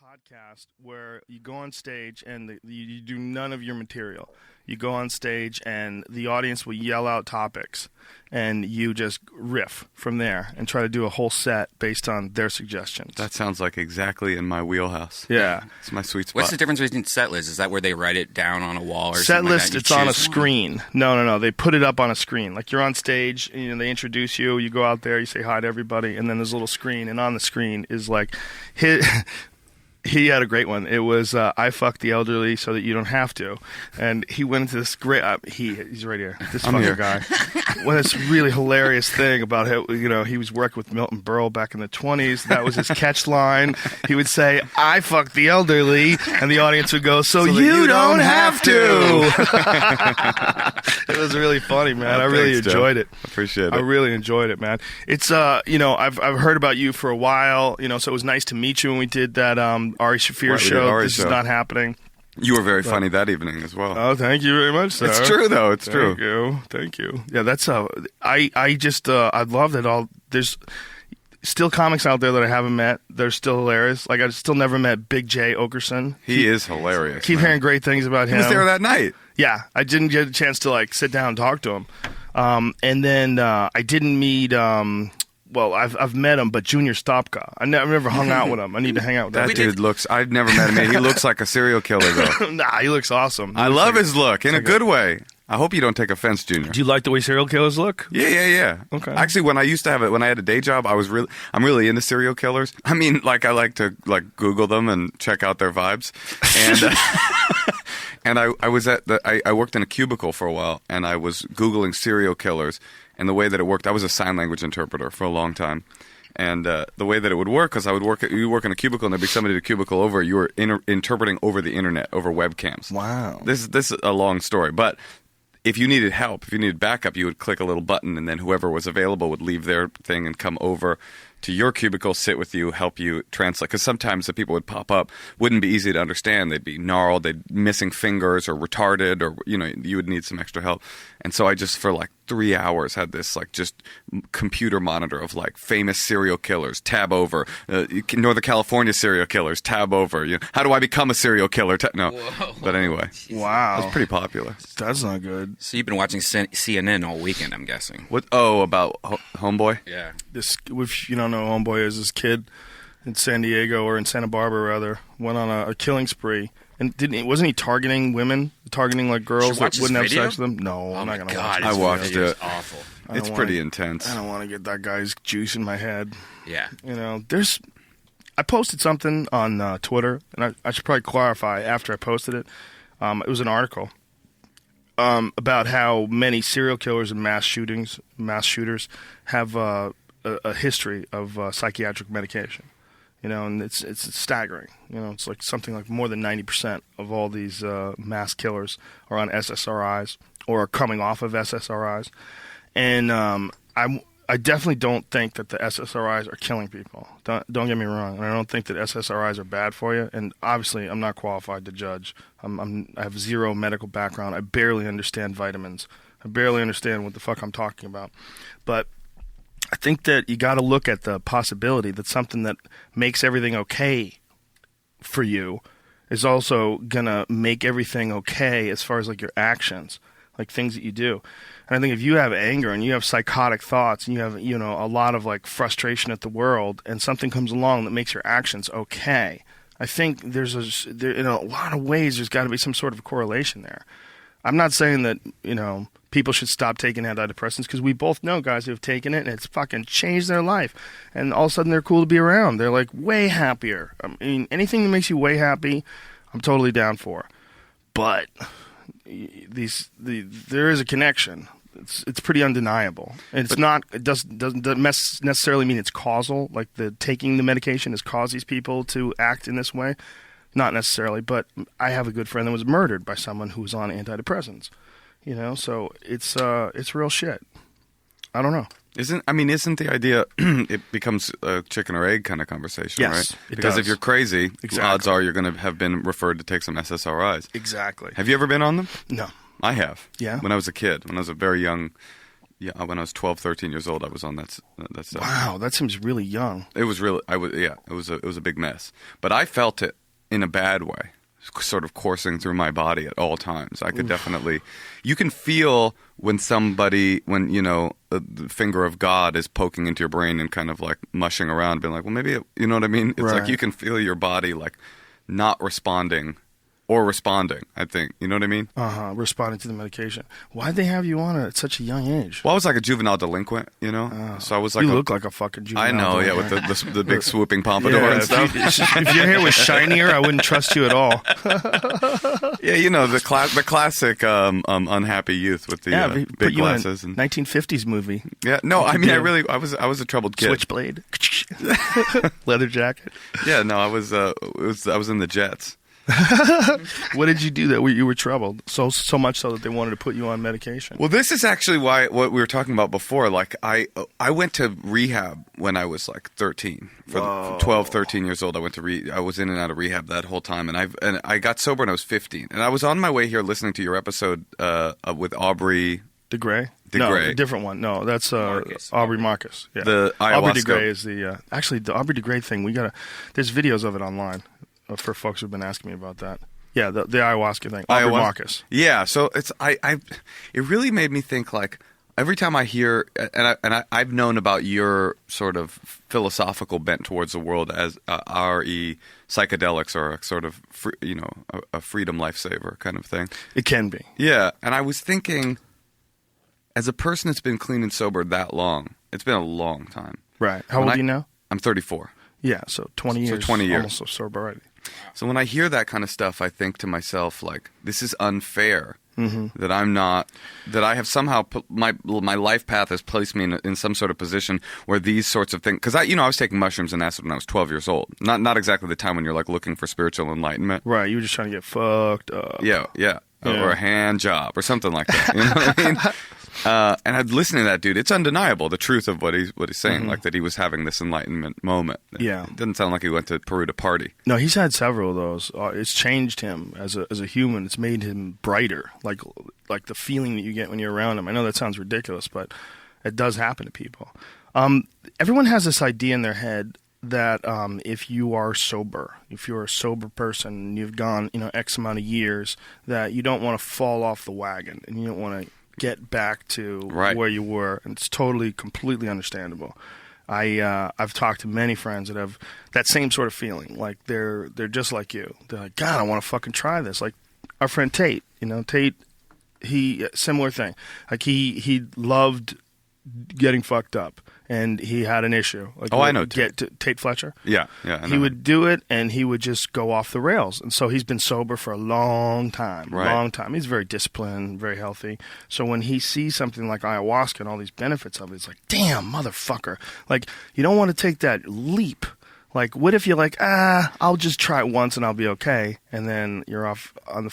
Podcast where you go on stage and you do none of your material. You go on stage and the audience will yell out topics and you just riff from there and try to do a whole set based on their suggestions. That sounds like exactly in my wheelhouse. Yeah. It's my sweet spot. What's the difference between set list? Is that where they write it down on a wall or set something list, like that? it's on a screen. No. They put it up on a screen. Like you're on stage, you know, they introduce you, you go out there, you say hi to everybody, and then there's a little screen, and on the screen is like he had a great one. It was I fuck the elderly so that you don't have to. And he went into this great he's right here. This fucking guy. Well, this really hilarious thing about how, you know, he was working with Milton Berle back in the 20s. That was his catch line. He would say, I fuck the elderly, and the audience would go, so you don't have to. It was really funny, man. I really enjoyed it. Appreciate it. I really enjoyed it, man. It's you know, I've heard about you for a while, you know, so it was nice to meet you when we did that Ari Shaffir show. This is not happening. You were very funny that evening as well. Oh, thank you very much, sir. It's true, though. It's true. Thank you. Yeah, that's I just I love that all there's still comics out there that I haven't met. They're still hilarious. Like I still never met Big J Okerson. He is hilarious. Keep hearing great things about him. He was there that night. Yeah, I didn't get a chance to like sit down and talk to him. And then I didn't meet. Well, I've met him, but Junior Stopka. I've never hung out with him. I need to hang out with that dude looks. I've never met him. He looks like a serial killer, though. Nah, he looks awesome. I love his look in a good way. I hope you don't take offense, Junior. Do you like the way serial killers look? Yeah. Okay. Actually, when I used to have it, when I had a day job, I'm really into serial killers. I mean, like I like to like Google them and check out their vibes. And and I was I worked in a cubicle for a while, and I was Googling serial killers. And the way that it worked, I was a sign language interpreter for a long time. And the way that it would work, because you work in a cubicle, and there'd be somebody at a cubicle over, you were interpreting over the internet, over webcams. Wow. This is a long story, but if you needed help, if you needed backup, you would click a little button, and then whoever was available would leave their thing and come over to your cubicle, sit with you, help you translate. Because sometimes the people would pop up, wouldn't be easy to understand. They'd be gnarled, they'd missing fingers or retarded, or you would need some extra help. And so I just for like 3 hours had this like just computer monitor of like famous serial killers, tab over, Northern California serial killers, tab over. How do I become a serial killer? No, Whoa. But anyway, wow, it's pretty popular. That's not good. So you've been watching CNN all weekend, I'm guessing. What? Oh, about Homeboy? Yeah. If you don't know who Homeboy is, this kid in San Diego, or in Santa Barbara rather, went on a killing spree. And wasn't he targeting women? Targeting like girls that wouldn't have sex with them? No, I'm not going to watch it. I watched it. It's awful. It's pretty intense. I don't want to get that guy's juice in my head. Yeah. I posted something on Twitter, and I should probably clarify after I posted it. It was an article about how many serial killers and mass shooters have a history of psychiatric medication. And it's staggering. It's like something like more than 90% of all these mass killers are on SSRIs or are coming off of SSRIs. And I definitely don't think that the SSRIs are killing people. Don't get me wrong. And I don't think that SSRIs are bad for you. And obviously, I'm not qualified to judge. I have zero medical background. I barely understand vitamins. I barely understand what the fuck I'm talking about. But I think that you got to look at the possibility that something that makes everything okay for you is also going to make everything okay as far as like your actions. like things that you do. And I think if you have anger and you have psychotic thoughts and you have, you know, a lot of like frustration at the world, and something comes along that makes your actions okay, I think in a lot of ways there's got to be some sort of a correlation there. I'm not saying that, you know, people should stop taking antidepressants, because we both know guys who have taken it and it's fucking changed their life. And all of a sudden they're cool to be around. They're like way happier. I mean, anything that makes you way happy, I'm totally down for. But there is a connection. It's pretty undeniable. And it doesn't necessarily mean it's causal. Like taking the medication has caused these people to act in this way. Not necessarily, but I have a good friend that was murdered by someone who was on antidepressants. You know, so it's real shit. I don't know. Isn't the idea it becomes a chicken or egg kind of conversation, yes, right? It because does. if you're crazy, exactly. odds are you're going to have been referred to take some SSRIs. Exactly. Have you ever been on them? No. I have. Yeah? When I was a kid, when I was a very young, when I was 12, 13 years old, I was on that stuff. Wow, that seems really young. It was really, it was a big mess. But I felt it in a bad way, sort of coursing through my body at all times. I could definitely, you can feel when you know, the finger of God is poking into your brain and kind of like mushing around, being like, well, maybe, you know what I mean? It's like you can feel your body like not responding or responding, I think. You know what I mean? Responding to the medication. Why'd they have you on it at such a young age? Well, I was like a juvenile delinquent, you know? So I was like you look like a fucking juvenile I know, delinquent. yeah, with the big swooping pompadour and stuff. If your hair was shinier, I wouldn't trust you at all. Yeah, you know, the classic unhappy youth with the big glasses. And 1950s movie. Yeah, no, I mean, I was a troubled kid. Switchblade. Leather jacket. Yeah, no, I was in the Jets. What did you do that you were troubled so much so that they wanted to put you on medication? Well, this is actually what we were talking about before. Like I went to rehab when I was like 13. For 12, 13 years old, I went to I was in and out of rehab that whole time, and I got sober when I was 15. And I was on my way here listening to your episode with Aubrey DeGray. No, a different one. No, that's Aubrey Marcus. Yeah. The Aubrey ayahuasca. DeGray is the Aubrey DeGray thing. There's videos of it online. For folks who've been asking me about that. Yeah, the ayahuasca thing. Aubrey Marcus. Yeah, so it's it really made me think, like, every time I hear, and I've known about your sort of philosophical bent towards the world as psychedelics are a sort of a freedom lifesaver kind of thing. It can be. Yeah, and I was thinking, as a person that's been clean and sober that long, it's been a long time. Right. How old are you now? I'm 34. Yeah, so 20 years. So 20 years. Almost sober already. So when I hear that kind of stuff, I think to myself, like, this is unfair. Mm-hmm. That I have somehow my life path has placed me in some sort of position where these sorts of things, because I was taking mushrooms and acid when I was 12 years old. Not exactly the time when you're like looking for spiritual enlightenment. Right, you were just trying to get fucked up. Yeah. Or a hand job or something like that. You know what I mean? And I'd listen to that dude. It's undeniable, the truth of what he's saying, like that he was having this enlightenment moment. Yeah, it doesn't sound like he went to Peru to party. No, he's had several of those. It's changed him as a human. It's made him brighter. Like the feeling that you get when you're around him. I know that sounds ridiculous, but it does happen to people. Everyone has this idea in their head that if you are sober, if you're a sober person, and you've gone X amount of years, that you don't want to fall off the wagon and you don't want to get back to where you were, and it's completely understandable. I've talked to many friends that have that same sort of feeling, like they're just like you. They're like, God, I want to fucking try this. Like our friend Tate, Tate, he similar thing. Like he loved getting fucked up, and he had an issue. Like, I know Tate Fletcher. Yeah. He would do it, and he would just go off the rails. And so he's been sober for a long time. Long time. He's very disciplined, very healthy. So when he sees something like ayahuasca and all these benefits of it, it's like, damn, motherfucker. Like, you don't want to take that leap. Like, what if you're like, I'll just try it once and I'll be okay, and then you're off on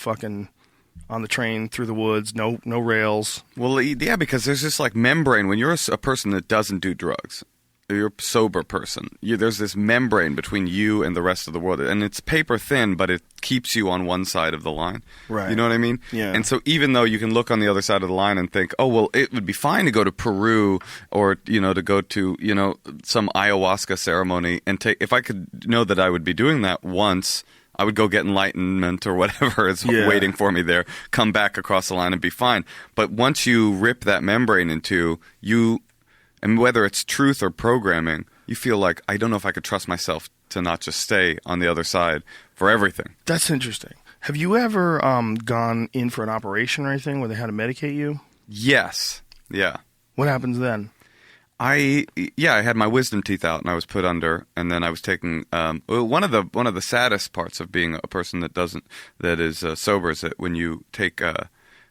the train through the woods, no rails. Well, yeah, because there's this like membrane when you're a person that doesn't do drugs. You're a sober person. There's this membrane between you and the rest of the world, and it's paper thin, but it keeps you on one side of the line. Right. You know what I mean? Yeah. And so even though you can look on the other side of the line and think, oh well, it would be fine to go to Peru or to go to some ayahuasca ceremony and take. If I could know that I would be doing that once, I would go get enlightenment or whatever is waiting for me there, come back across the line and be fine. But once you rip that membrane in two, and whether it's truth or programming, you feel like, I don't know if I could trust myself to not just stay on the other side for everything. That's interesting. Have you ever gone in for an operation or anything where they had to medicate you? Yes. Yeah. What happens then? I had my wisdom teeth out and I was put under, and then I was taking one of the saddest parts of being a person that is sober is that when you take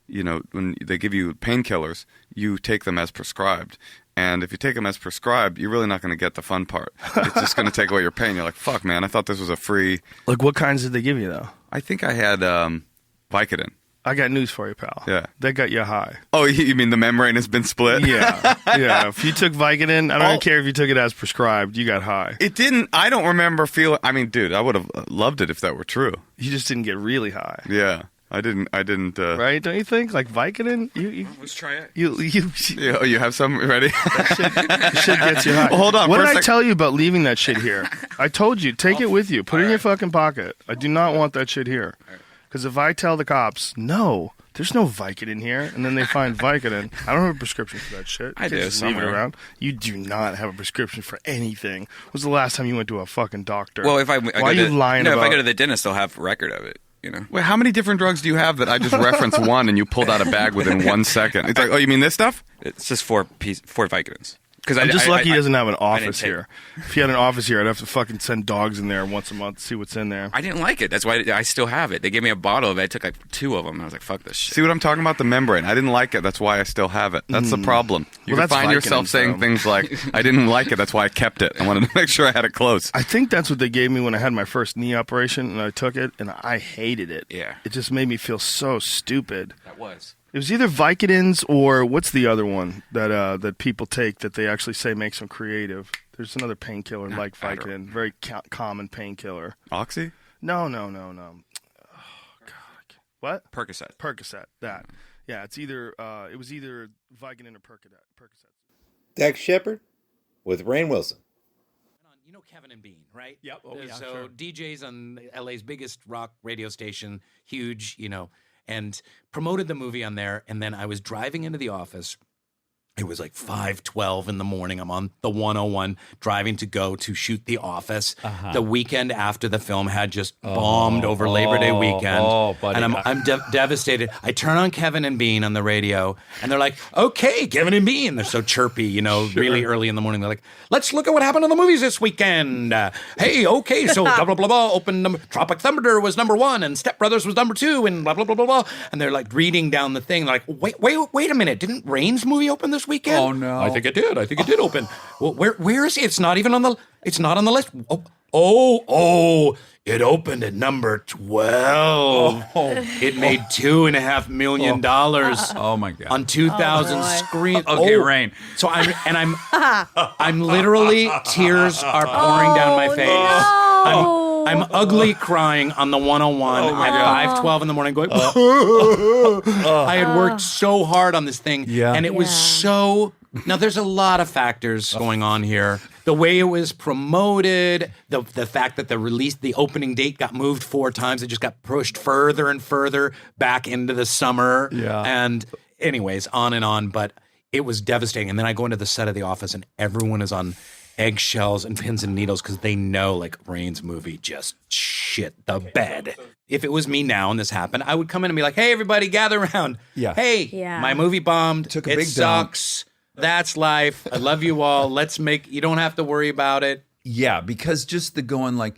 when they give you painkillers, you take them as prescribed. And if you take them as prescribed, you're really not going to get the fun part. It's just going to take away your pain. You're like, fuck, man, I thought this was a free... Like, what kinds did they give you, though? I think I had Vicodin. I got news for you, pal. Yeah. They got you high. Oh, you mean the membrane has been split? Yeah. Yeah. If you took Vicodin, I don't care if you took it as prescribed, you got high. It didn't... I don't remember feeling... I mean, dude, I would have loved it if that were true. You just didn't get really high. Yeah. I didn't. Right? Don't you think? Like Vicodin? Let's try it. You have some ready? That shit gets you high. Well, hold on. What did I tell you about leaving that shit here? I told you, take it with you. Put it in your fucking pocket. I do not want that shit here. Because if I tell the cops, no, there's no Vicodin here, and then they find Vicodin, I don't have a prescription for that shit. I do. Just leave it around. You do not have a prescription for anything. When was the last time you went to a fucking doctor? Well, if I Why are you lying about... if I go to the dentist, they'll have a record of it. You know? Wait, how many different drugs do you have that I just referenced one and you pulled out a bag within 1 second? It's like, oh, you mean this stuff? It's just four Vicodins. Because I'm just lucky he doesn't have an office here. If he had an office here, I'd have to fucking send dogs in there once a month to see what's in there. I didn't like it. That's why I still have it. They gave me a bottle of it. I took like 2 of them. And I was like, fuck this shit. See what I'm talking about? The membrane. I didn't like it. That's why I still have it. That's the problem. You can find yourself saying things like, I didn't like it. That's why I kept it. I wanted to make sure I had it close. I think that's what they gave me when I had my first knee operation, and I took it, and I hated it. Yeah. It just made me feel so stupid. That was. It was either Vicodins or what's the other one that people take that they actually say makes them creative? There's another painkiller like Vicodin, very common painkiller. Oxy? No. Oh, God. What? Percocet. That. Yeah, it's either it was either Vicodin or Percocet. Dax Shepard with Rainn Wilson. You know Kevin and Bean, right? Yep. So DJs on LA's biggest rock radio station, huge, and promoted the movie on there. And then I was driving into the office. It was like 5:12 in the morning. I'm on the 101 driving to go to shoot The Office. The weekend after the film had just bombed over Labor Day weekend. Buddy. And I'm devastated. I turn on Kevin and Bean on the radio, and they're like, okay, Kevin and Bean. They're so chirpy, really early in the morning. They're like, let's look at what happened in the movies this weekend. Hey, okay, so blah, blah, blah, blah. Open Tropic Thunder was number 1, and Step Brothers was number 2, and blah, blah, blah, blah, blah. And they're like reading down the thing. They're like, wait a minute. Didn't Rainn's movie open this weekend? Oh no! I think it did open. Well, where is it? It's not even on the. It's not on the list. Oh! It opened at number 12. It made $2.5 million. Oh my God! On 2,000 screens. Okay, Rainn. So I'm literally tears are pouring down my face. I'm ugly crying on the 101 at 5:12 in the morning going, I had worked so hard on this thing. Yeah. And it was so... Now, there's a lot of factors going on here. The way it was promoted, the fact that the opening date got moved 4 times. It just got pushed further and further back into the summer. Yeah. And anyways, on and on. But it was devastating. And then I go into the set of The Office and everyone is on eggshells and pins and needles because they know like Rainn's movie just shit the bed. If it was me now and this happened, I would come in and be like, hey, everybody gather around. Yeah. Hey, my movie bombed. Took a it big sucks. That's life. I love you all. You don't have to worry about it. Yeah, because just the going like,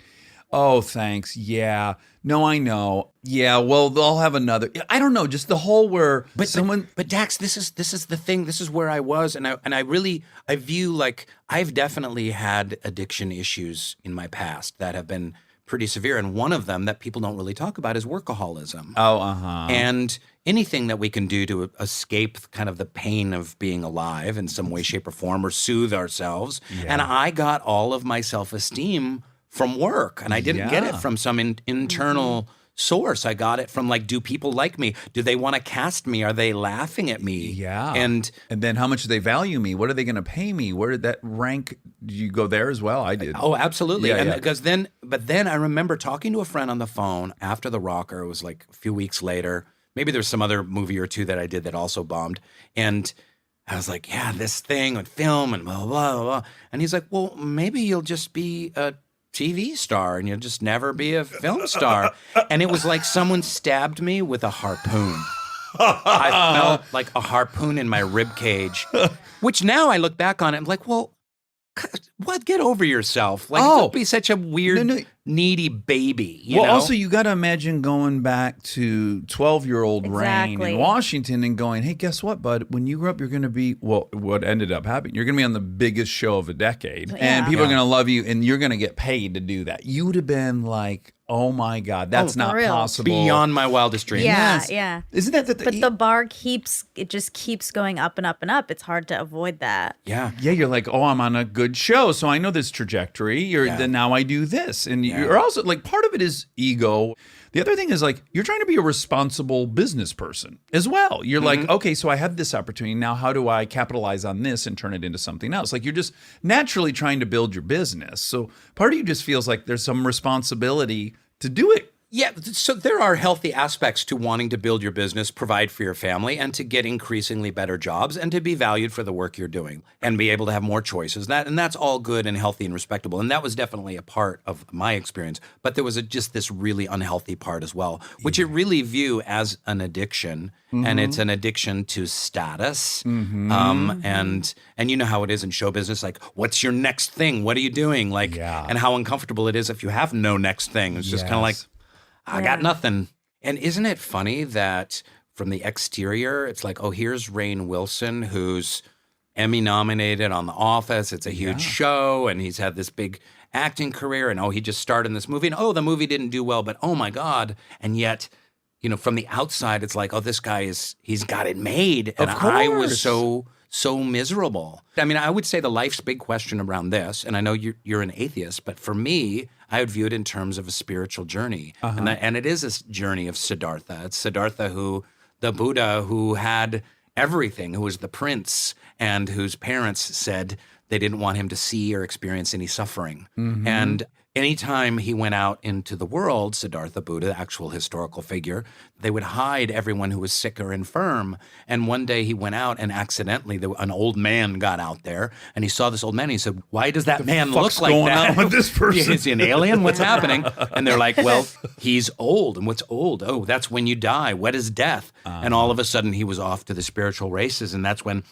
oh, thanks. Yeah. No, I know. Yeah, well, they'll have another. I don't know. Just the whole But Dax, this is the thing. This is where I was, and I view like I've definitely had addiction issues in my past that have been pretty severe, and one of them that people don't really talk about is workaholism. And anything that we can do to escape kind of the pain of being alive in some way, shape, or form, or soothe ourselves. Yeah. And I got all of my self-esteem from work, and I didn't get it from some internal source. I got it from like, do people like me? Do they want to cast me? Are they laughing at me? Yeah. And then how much do they value me? What are they going to pay me? Where did that rank? Did you go there as well? I did. Oh, absolutely. Yeah, and yeah. because but then I remember talking to a friend on the phone after The Rocker. It was like a few weeks later. Maybe there's some other movie or two that I did that also bombed. And I was like, yeah, this thing with film and blah, blah, blah, blah. And he's like, well, maybe you'll just be a TV star and you'll just never be a film star. And it was like someone stabbed me with a harpoon. I felt like a harpoon in my rib cage, which now I look back on it, I'm like, well, what? Get over yourself. Like, don't be such a weird, needy baby. You know? Also, you got to imagine going back to 12-year-old Rainn in Washington and going, hey, guess what, bud? When you grow up, you're going to be, well, what ended up happening, you're going to be on the biggest show of a decade. And people are going to love you, and you're going to get paid to do that. You would have been like, oh, my God, that's not possible. Beyond my wildest dreams. Yeah, yeah. Isn't that but the bar just keeps going up and up and up. It's hard to avoid that. Yeah. Yeah, you're like, oh, I'm on a good show, so I know this trajectory. Then now I do this. And you're also, like, part of it is ego. The other thing is, like, you're trying to be a responsible business person as well. You're like, okay, so I have this opportunity. Now how do I capitalize on this and turn it into something else? Like, you're just naturally trying to build your business. So part of you just feels like there's some responsibility to do it. Yeah, so there are healthy aspects to wanting to build your business, provide for your family, and to get increasingly better jobs, and to be valued for the work you're doing, and be able to have more choices. And that's all good and healthy and respectable. And that was definitely a part of my experience. But there was just this really unhealthy part as well, which I really view as an addiction. And it's an addiction to status. And you know how it is in show business, like, what's your next thing? What are you doing? Like, and how uncomfortable it is if you have no next thing. It's just kind of like, I got nothing. And isn't it funny that from the exterior, it's like, oh, here's Rainn Wilson, who's Emmy nominated on The Office. It's a huge show, and he's had this big acting career, and he just starred in this movie, and the movie didn't do well, but oh my God. And yet, you know, from the outside, it's like, oh, this guy he's got it made. And I was so miserable. I mean, I would say the life's big question around this, and I know you're an atheist, but for me, I would view it in terms of a spiritual journey. And it is a journey of Siddhartha. It's Siddhartha, the Buddha who had everything, who was the prince, and whose parents said they didn't want him to see or experience any suffering. And anytime he went out into the world, Siddhartha Buddha, the actual historical figure, they would hide everyone who was sick or infirm. And one day he went out and accidentally an old man got out there, and he saw this old man, and he said, why does that man look like going that? on with this person? Is he an alien? What's happening? And they're like, well, he's old. And what's old? Oh, that's when you die. What is death? And all of a sudden he was off to the spiritual races, and that's when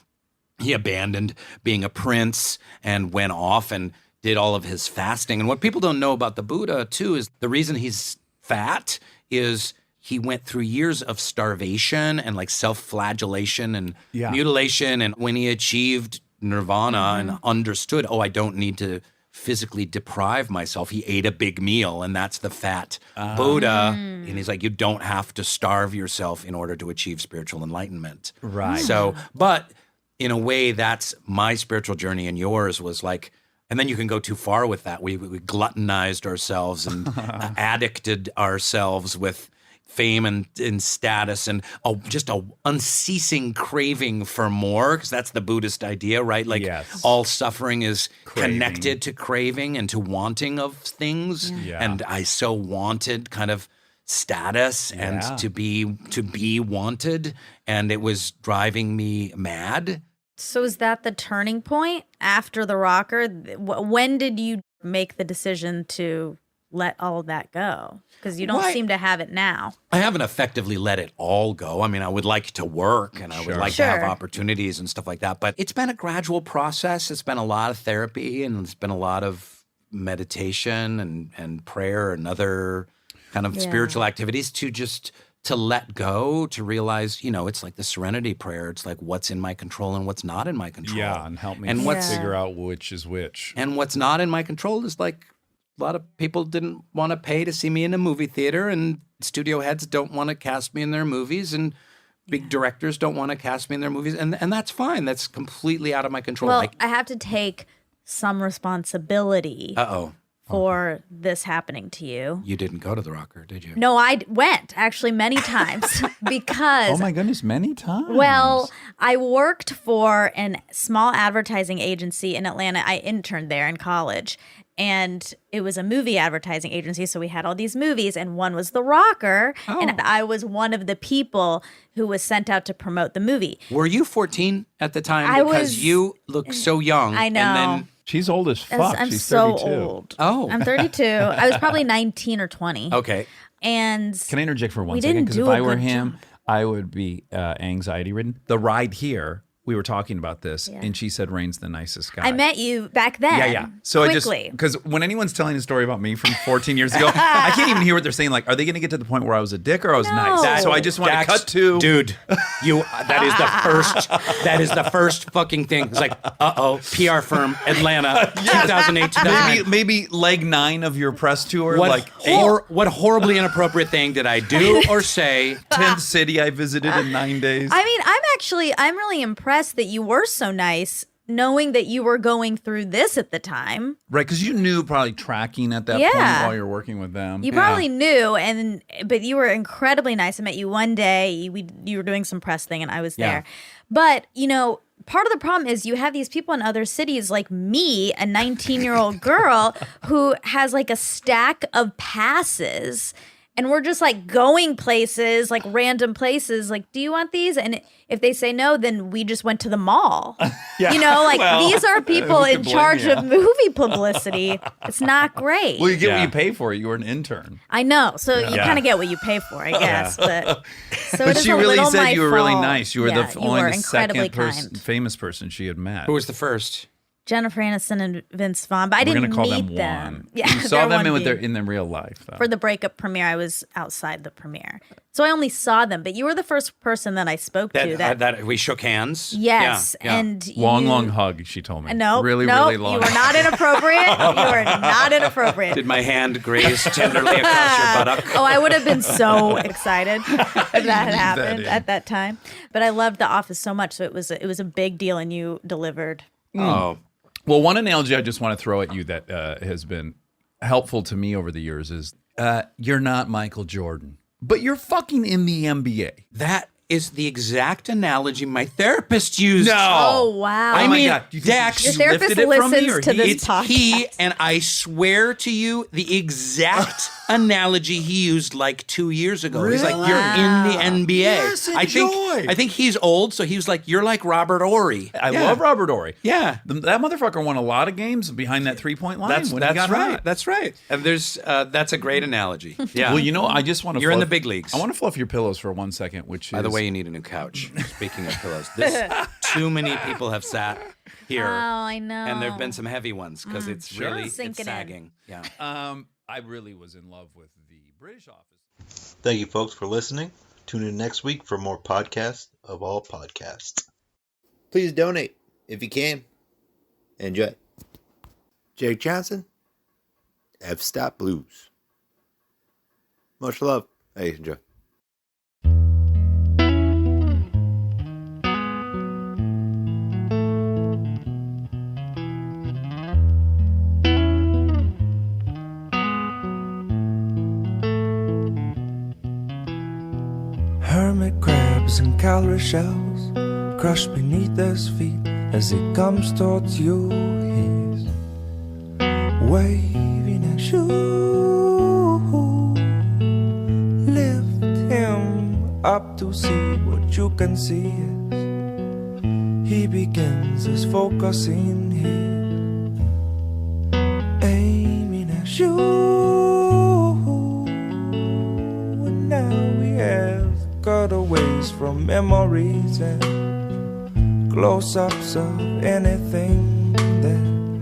he abandoned being a prince and went off and did all of his fasting. And what people don't know about the Buddha, too, is the reason he's fat is he went through years of starvation and like self-flagellation and mutilation. And when he achieved nirvana and understood, I don't need to physically deprive myself, he ate a big meal, and that's the fat Buddha. And he's like, you don't have to starve yourself in order to achieve spiritual enlightenment. Right. So, but in a way, that's my spiritual journey, and yours was like, and then you can go too far with that. We gluttonized ourselves and addicted ourselves with fame and status and just a unceasing craving for more, because that's the Buddhist idea, right? Like all suffering is connected to craving and to wanting of things. And I so wanted kind of status and to be wanted, and it was driving me mad. So is that the turning point after The Rocker? When did you make the decision to let all of that go? Because you don't seem to have it now. I haven't effectively let it all go. I mean, I would like to work, and I would like to have opportunities and stuff like that. But it's been a gradual process. It's been a lot of therapy, and it's been a lot of meditation and prayer and other kind of spiritual activities to let go, to realize, it's like the serenity prayer. It's like, what's in my control and what's not in my control. Yeah, and help me figure out which is which. And what's not in my control is like, a lot of people didn't want to pay to see me in a movie theater, and studio heads don't want to cast me in their movies, and big directors don't want to cast me in their movies. And that's fine. That's completely out of my control. Well, I have to take some responsibility for this happening to you. You didn't go to the Rocker, did you? No, I went actually many times because. Oh my goodness, many times. Well, I worked for a small advertising agency in Atlanta. I interned there in college. And it was a movie advertising agency, so we had all these movies, and one was The Rocker, and I was one of the people who was sent out to promote the movie. Were you 14 at the time? I Because was- you look so young. I know. And then she's old as fuck. I'm She's so 32. old. Oh. I'm 32. I was probably 19 or 20. Okay. And Can I interject for one we second? didn't Because do if a I were good him, job. I would be anxiety ridden. The ride here, we were talking about this, and she said Rainn's the nicest guy. I met you back then. Yeah. So quickly. because when anyone's telling a story about me from 14 years ago, I can't even hear what they're saying. Like, are they going to get to the point where I was a dick or I was nice? So I just want to Dax, cut to dude. That is the first fucking thing. It's like, PR firm, Atlanta, 2008, 2009. maybe leg 9 of your press tour. What, like what horribly inappropriate thing did I do or say? 10th city I visited in 9 days. I mean, I'm really impressed that you were so nice, knowing that you were going through this at the time. Right, because you knew probably tracking at that point while you're working with them. You probably knew, but you were incredibly nice. I met you one day. You were doing some press thing, and I was there. But part of the problem is you have these people in other cities like me, a 19-year-old girl who has like a stack of passes. And we're just like going places, like random places, like, do you want these? And if they say no, then we just went to the mall. These are people in charge of movie publicity. It's not great. Well, you get what you pay for. You were an intern. I know. So you kind of get what you pay for, I guess. But But she really said you were really nice. You were only the incredibly second famous person she had met. Who was the first? Jennifer Aniston and Vince Vaughn, but I We're didn't gonna call meet them them. one. Yeah, You saw them they're in their real life, though. For the breakup premiere, I was outside the premiere, so I only saw them. But you were the first person that I spoke to. That we shook hands. Yes, Yeah. and long hug. She told me. No, really no, long. You were not inappropriate. You were not inappropriate. Did my hand graze tenderly across your buttock? Oh, I would have been so excited if that had happened at that time. But I loved The Office so much, so it was a big deal, and you delivered. Oh. Well, one analogy I just want to throw at you that has been helpful to me over the years is you're not Michael Jordan, but you're fucking in the NBA. That is the exact analogy my therapist used. No. Oh, wow. I mean, God. Do you think Dax, Your therapist listens to this it's podcast. he, and I swear to you, the exact analogy he used like 2 years ago. He's like, you're in the NBA. Yes, enjoy. I think he's old, so he was like, you're like Robert Ory. I love Robert Ory. Yeah. That motherfucker won a lot of games behind that 3-point line. That's when he got right. hot. That's right. And that's a great analogy. Yeah. Well, I just want to. You're in the big leagues. I want to fluff your pillows for 1 second. By the way, you need a new couch. Speaking of pillows, too many people have sat here. Oh, I know. And there've been some heavy ones because it's really it's Sinking in. sagging. Yeah. I really was in love with the British Office. Thank you, folks, for listening. Tune in next week for more podcasts of all podcasts. Please donate if you can. Enjoy. Jake Johnson, F-Stop Blues. Much love. Hey, enjoy. Hermit crabs and calorie shells crush beneath his feet as he comes towards you. He's waving at you. Lift him up to see what you can see as he begins his focusing here, aiming at you. And now he has cutaways from memories and close-ups of anything that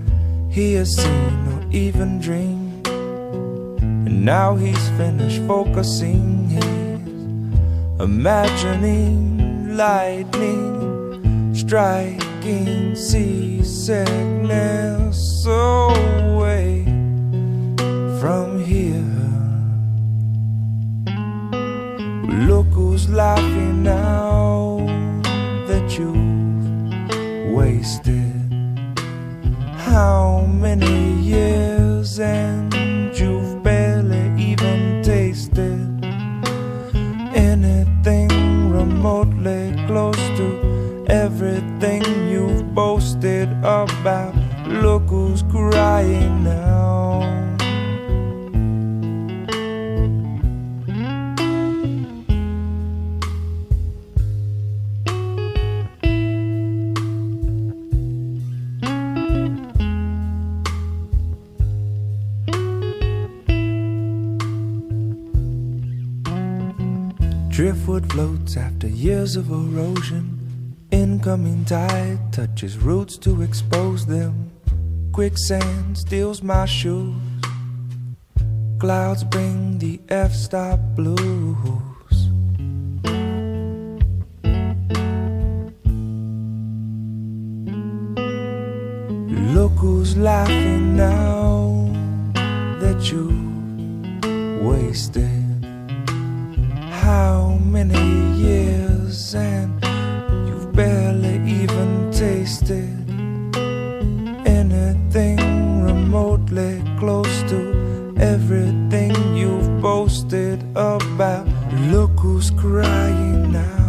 he has seen or even dreamed. And now he's finished focusing, he's imagining lightning striking seasickness away from here. Look who's laughing now that you've wasted how many years and Driftwood floats after years of erosion. Incoming tide touches roots to expose them. Quicksand steals my shoes. Clouds bring the F-stop blues. Look who's laughing now that you wasted how many years, and you've barely even tasted anything remotely close to everything you've boasted about. Look who's crying now.